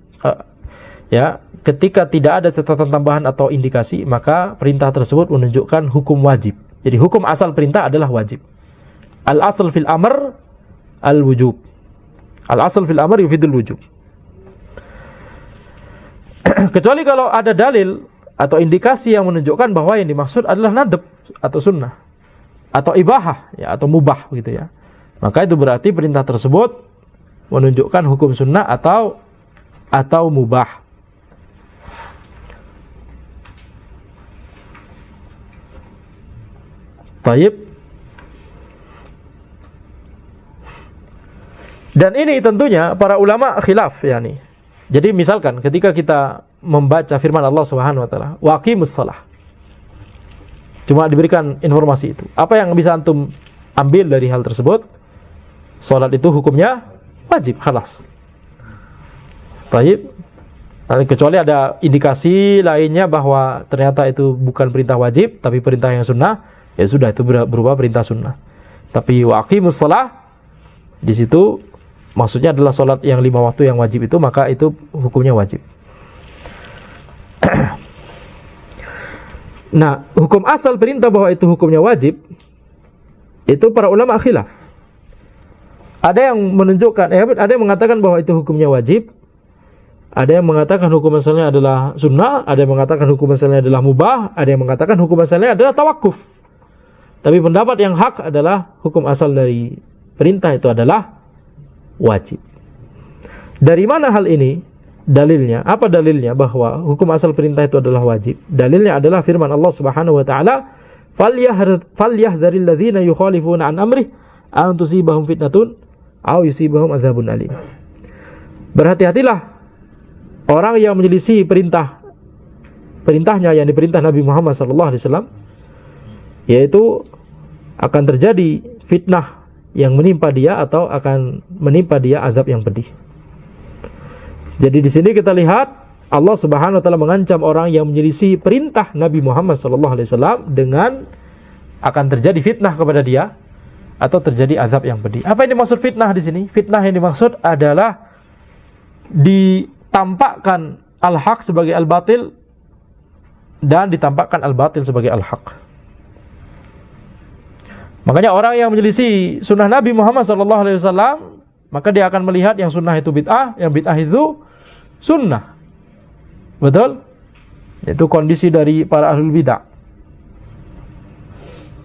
ya, ketika tidak ada catatan tambahan atau indikasi, maka perintah tersebut menunjukkan hukum wajib. Jadi hukum asal perintah adalah wajib. Al-asl fil amr al-wujub. Al-asl fil amr yufidul wujub. Kecuali kalau ada dalil atau indikasi yang menunjukkan bahwa yang dimaksud adalah nadab atau sunnah atau ibahah ya, atau mubah gitu ya. Maka itu berarti perintah tersebut menunjukkan hukum sunnah atau mubah. Baik. Dan ini tentunya para ulama khilaf yani. Jadi misalkan ketika kita membaca firman Allah Subhanahu wa taala, waqimus shalah. Cuma diberikan informasi itu. Apa yang bisa antum ambil dari hal tersebut? Salat itu hukumnya wajib, khalas. Baik. Kecuali ada indikasi lainnya bahwa ternyata itu bukan perintah wajib, tapi perintah yang sunnah, ya sudah, itu berupa perintah sunnah. Tapi wa aqimus shalah, di situ maksudnya adalah salat yang 5 waktu yang wajib itu, maka itu hukumnya wajib. Nah, hukum asal perintah bahwa itu hukumnya wajib, itu para ulama khilaf. Ada yang menunjukkan, ada yang mengatakan bahwa itu hukumnya wajib. Ada yang mengatakan hukum asalnya adalah sunnah, ada yang mengatakan hukum asalnya adalah mubah, ada yang mengatakan hukum asalnya adalah tawakuf. Tapi pendapat yang hak adalah hukum asal dari perintah itu adalah wajib. Dari mana hal ini? Dalilnya, apa dalilnya bahwa hukum asal perintah itu adalah wajib? Dalilnya adalah firman Allah Subhanahu wa taala, "Falyahdzaril ladzina yukhalifuna an amrih an tusibahum fitnatun aw yusibahum adzabun alim." Berhati-hatilah orang yang menyelisih perintahnya, yang diperintah Nabi Muhammad SAW, yaitu akan terjadi fitnah yang menimpa dia atau akan menimpa dia azab yang pedih. Jadi di sini kita lihat Allah Subhanahu wa taala mengancam orang yang menyelisih perintah Nabi Muhammad SAW dengan akan terjadi fitnah kepada dia atau terjadi azab yang pedih. Apa yang dimaksud fitnah di sini? Fitnah yang dimaksud adalah ditampakkan al-haq sebagai al-batil dan ditampakkan al-batil sebagai al-haq. Makanya orang yang menyelisih sunnah Nabi Muhammad SAW, maka dia akan melihat yang sunnah itu bid'ah, yang bid'ah itu sunnah. Betul? Itu kondisi dari para ahlul bid'ah.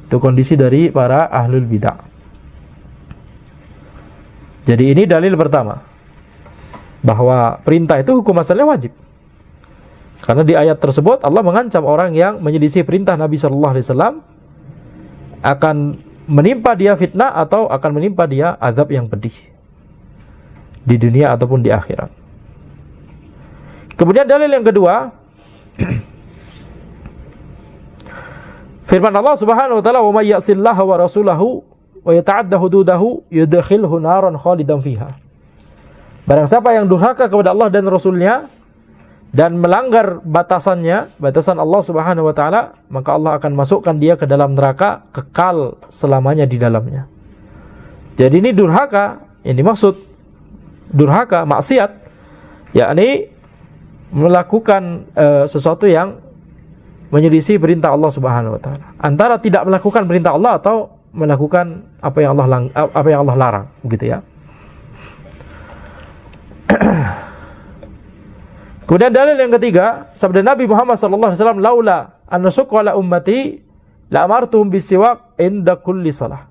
Itu kondisi dari para ahlul bid'ah. Jadi ini dalil pertama, bahwa perintah itu hukum asalnya wajib. Karena di ayat tersebut Allah mengancam orang yang menyelisih perintah Nabi SAW akan menimpa dia fitnah atau akan menimpa dia azab yang pedih di dunia ataupun di akhirat. Kemudian dalil yang kedua, firman Allah Subhanahu wa taala, "Wa may ya'sillaha wa rasulahu wa yata'adda hududahu yudkhilhu naran khalidan fiha." Barang siapa yang durhaka kepada Allah dan Rasulnya dan melanggar batasannya, batasan Allah Subhanahu wa taala, maka Allah akan masukkan dia ke dalam neraka kekal selamanya di dalamnya. Jadi ini durhaka, ini maksud durhaka, maksiat, yakni melakukan sesuatu yang menyelisih perintah Allah Subhanahu wa taala. Antara tidak melakukan perintah Allah atau melakukan apa yang Allah larang, begitu ya. Kemudian dalil yang ketiga, sabda Nabi Muhammad SAW, "Laula an nasuqqa ala ummati la amartuhum bisiwak inda kulli salah."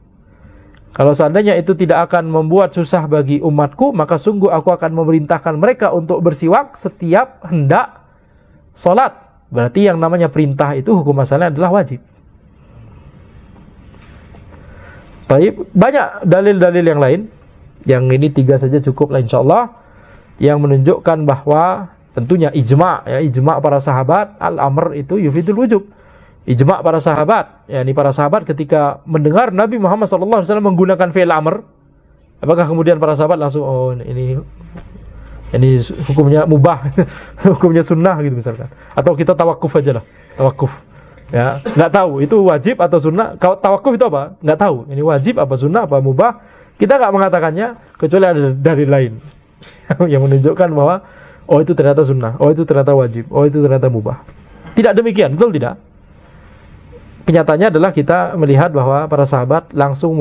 Kalau seandainya itu tidak akan membuat susah bagi umatku, maka sungguh aku akan memerintahkan mereka untuk bersiwak setiap hendak salat. Berarti yang namanya perintah itu hukum asalnya adalah wajib. Baik, banyak dalil-dalil yang lain. Yang ini 3 saja cukup lah insyaallah, yang menunjukkan bahwa tentunya ijma' para sahabat, al-amr itu yufidul wujub. Ijma' para sahabat, yakni para sahabat ketika mendengar Nabi Muhammad SAW menggunakan fi'il amr, apakah kemudian para sahabat langsung, oh ini hukumnya mubah, hukumnya sunnah gitu misalkan, atau kita tawakuf aja lah, tawakuf, ya nggak tahu itu wajib atau sunnah. Kalau tawakuf itu apa? Nggak tahu, ini wajib apa sunnah apa mubah, kita nggak mengatakannya kecuali ada dalil lain yang menunjukkan bahwa oh itu ternyata sunnah, oh itu ternyata wajib, oh itu ternyata mubah. Tidak demikian, betul tidak? Kenyataannya adalah kita melihat bahwa para sahabat langsung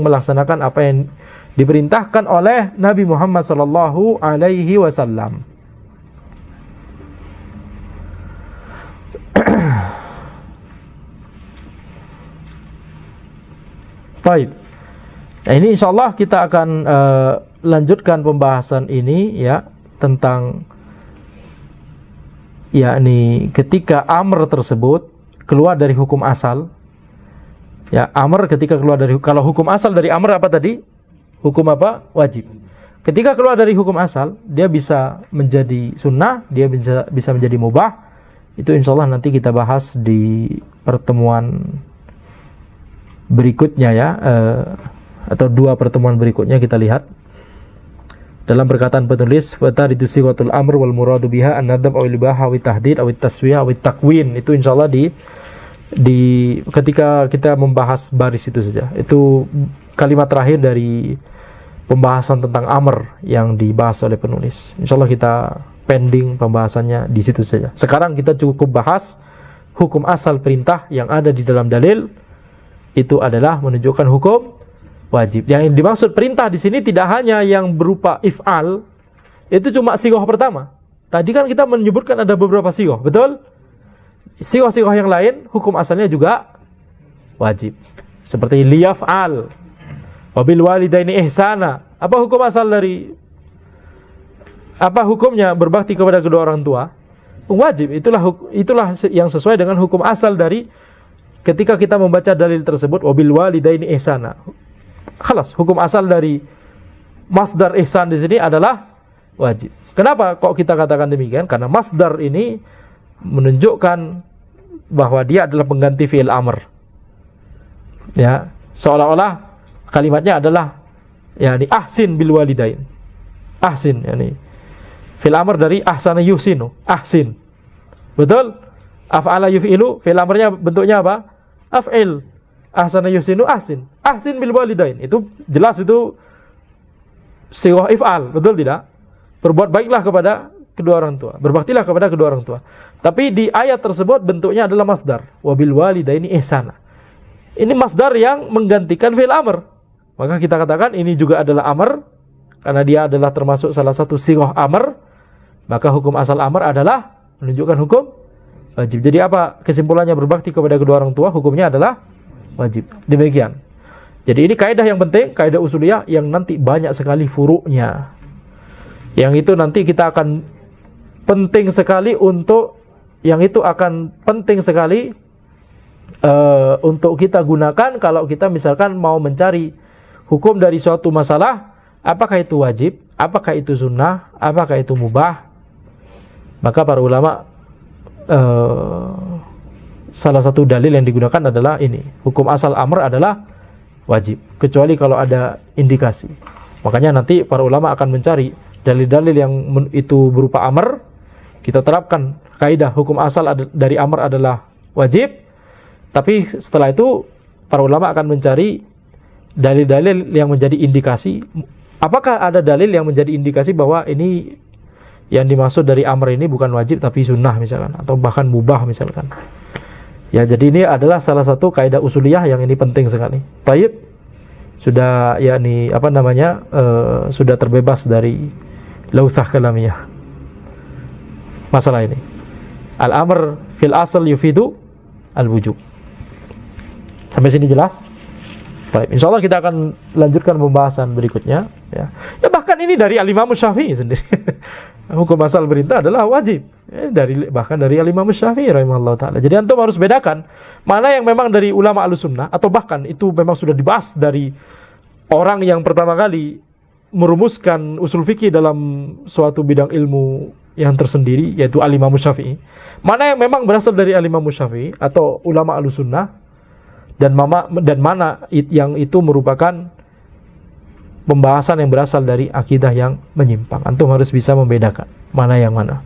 melaksanakan apa yang diperintahkan oleh Nabi Muhammad sallallahu alaihi wasallam. Baik. Nah, ini insyaallah kita akan lanjutkan pembahasan ini ya, tentang yakni ketika amr tersebut keluar dari hukum asal. Ya, amr ketika keluar dari, kalau hukum asal dari amr apa tadi? Hukum apa? Wajib. Ketika keluar dari hukum asal, dia bisa menjadi sunnah, dia bisa menjadi mubah, Itu insyaallah nanti kita bahas di pertemuan berikutnya ya, atau 2 pertemuan berikutnya kita lihat. Dalam perkataan penulis, fataridu sighatul amr wal muradu biha an-nadab aw al-ibaha aw at-tahdid aw at-taswiyah aw at-takwin. Itu insyaallah di ketika kita membahas baris itu saja. Itu kalimat terakhir dari pembahasan tentang amr yang dibahas oleh penulis. Insyaallah kita pending pembahasannya di situ saja. Sekarang kita cukup bahas hukum asal perintah yang ada di dalam dalil. Itu adalah menunjukkan hukum wajib. Yang dimaksud perintah di sini tidak hanya yang berupa if'al, itu cuma sighah pertama. Tadi kan kita menyebutkan ada beberapa sighah, betul? Sighah-sighah yang lain hukum asalnya juga wajib. Seperti liyaf'al, wabil walidaini ihsana. Apa hukumnya berbakti kepada kedua orang tua? Wajib. Itulah yang sesuai dengan hukum asal dari ketika kita membaca dalil tersebut, wabil walidaini ihsana. Khalas, hukum asal dari masdar ihsan di sini adalah wajib. Kenapa kok kita katakan demikian? Karena masdar ini menunjukkan bahwa dia adalah pengganti fi'il amr. Ya, seolah-olah kalimatnya adalah yakni ahsin bil walidain. Ahsin yakni fi'il amr dari ahsana yuhsinu, ahsin. Betul? Af'ala yuf'ilu, fi'il amrnya bentuknya apa? Af'il. Ahsana yuhsinu ahsin. Ahsin bil walidain. Itu jelas itu sighah if'al, betul tidak? Berbuat baiklah kepada kedua orang tua. Berbaktilah kepada kedua orang tua. Tapi di ayat tersebut bentuknya adalah masdar. Wabil walidaini ihsana. Ini masdar yang menggantikan fi'il amr. Maka kita katakan ini juga adalah amr karena dia adalah termasuk salah satu sighah amr. Maka hukum asal amr adalah menunjukkan hukum wajib. Jadi apa kesimpulannya? Berbakti kepada kedua orang tua hukumnya adalah wajib. Demikian. Jadi ini kaidah yang penting, kaidah usuliyah yang nanti banyak sekali furuknya. Yang itu nanti kita akan penting sekali untuk untuk kita gunakan kalau kita misalkan mau mencari hukum dari suatu masalah, apakah itu wajib, apakah itu sunnah, apakah itu mubah. Maka para ulama salah satu dalil yang digunakan adalah ini. Hukum asal amr adalah wajib, kecuali kalau ada indikasi. Makanya nanti para ulama akan mencari dalil-dalil yang itu berupa amr. Kita terapkan kaidah hukum asal dari amr adalah wajib. Tapi setelah itu para ulama akan mencari dalil-dalil yang menjadi indikasi. Apakah ada dalil yang menjadi indikasi bahwa ini yang dimaksud dari amr ini bukan wajib tapi sunnah misalkan, atau bahkan mubah misalkan. Ya, jadi ini adalah salah satu kaidah usuliyah yang ini penting sekali. Baik, sudah sudah terbebas dari lauthah kalamiyah masalah ini. Al-amr fil asal yufidu al-wujub. Sampai sini jelas? Baik, insyaallah kita akan lanjutkan pembahasan berikutnya ya. Ya bahkan ini dari Al-Imam Syafi'i sendiri. Hukum asal perintah adalah wajib. Bahkan dari Al-Imam Syafi'i rahimahullah ta'ala. Jadi antum harus bedakan mana yang memang dari ulama Ahlussunnah, atau bahkan itu memang sudah dibahas dari orang yang pertama kali merumuskan usul fikih dalam suatu bidang ilmu yang tersendiri, yaitu Al-Imam Syafi'i. Mana yang memang berasal dari Al-Imam Syafi'i atau ulama Ahlussunnah, dan mana yang itu merupakan pembahasan yang berasal dari akidah yang menyimpang. Antum harus bisa membedakan mana yang mana.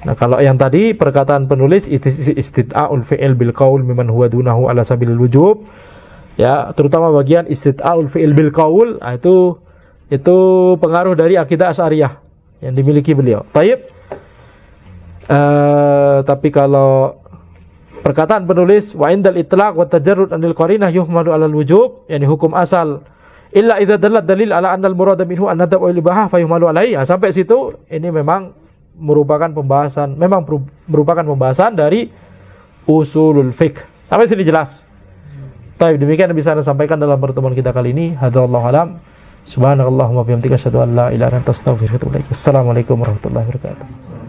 Nah, kalau yang tadi perkataan penulis istid'a'ul fi'il bil qaul mimman huwa dunahu ala sabilil wujub, ya, terutama bagian istid'a'ul fi'il bil qaul, itu pengaruh dari akidah Asy'ariyah yang dimiliki beliau. Baik. Tapi kalau perkataan penulis wa indal itlaq wa tajarrud anil qarinah yuhmalu alal wujub, yakni hukum asal illa idza dallat dalil ala anna al murada minhu an-nadab wal ibahah fa yuhmalu alaihi. Sampai situ ini memang merupakan pembahasan dari usulul fiqh. Sampai sini jelas. Baik, demikian yang bisa Anda sampaikan dalam pertemuan kita kali ini. Hadallahu alam. Subhanakallahumma wa bihamdika asyhadu an la ilaha illa anta astaghfiruka wa atubu ilaik. Assalamualaikum warahmatullahi wabarakatuh.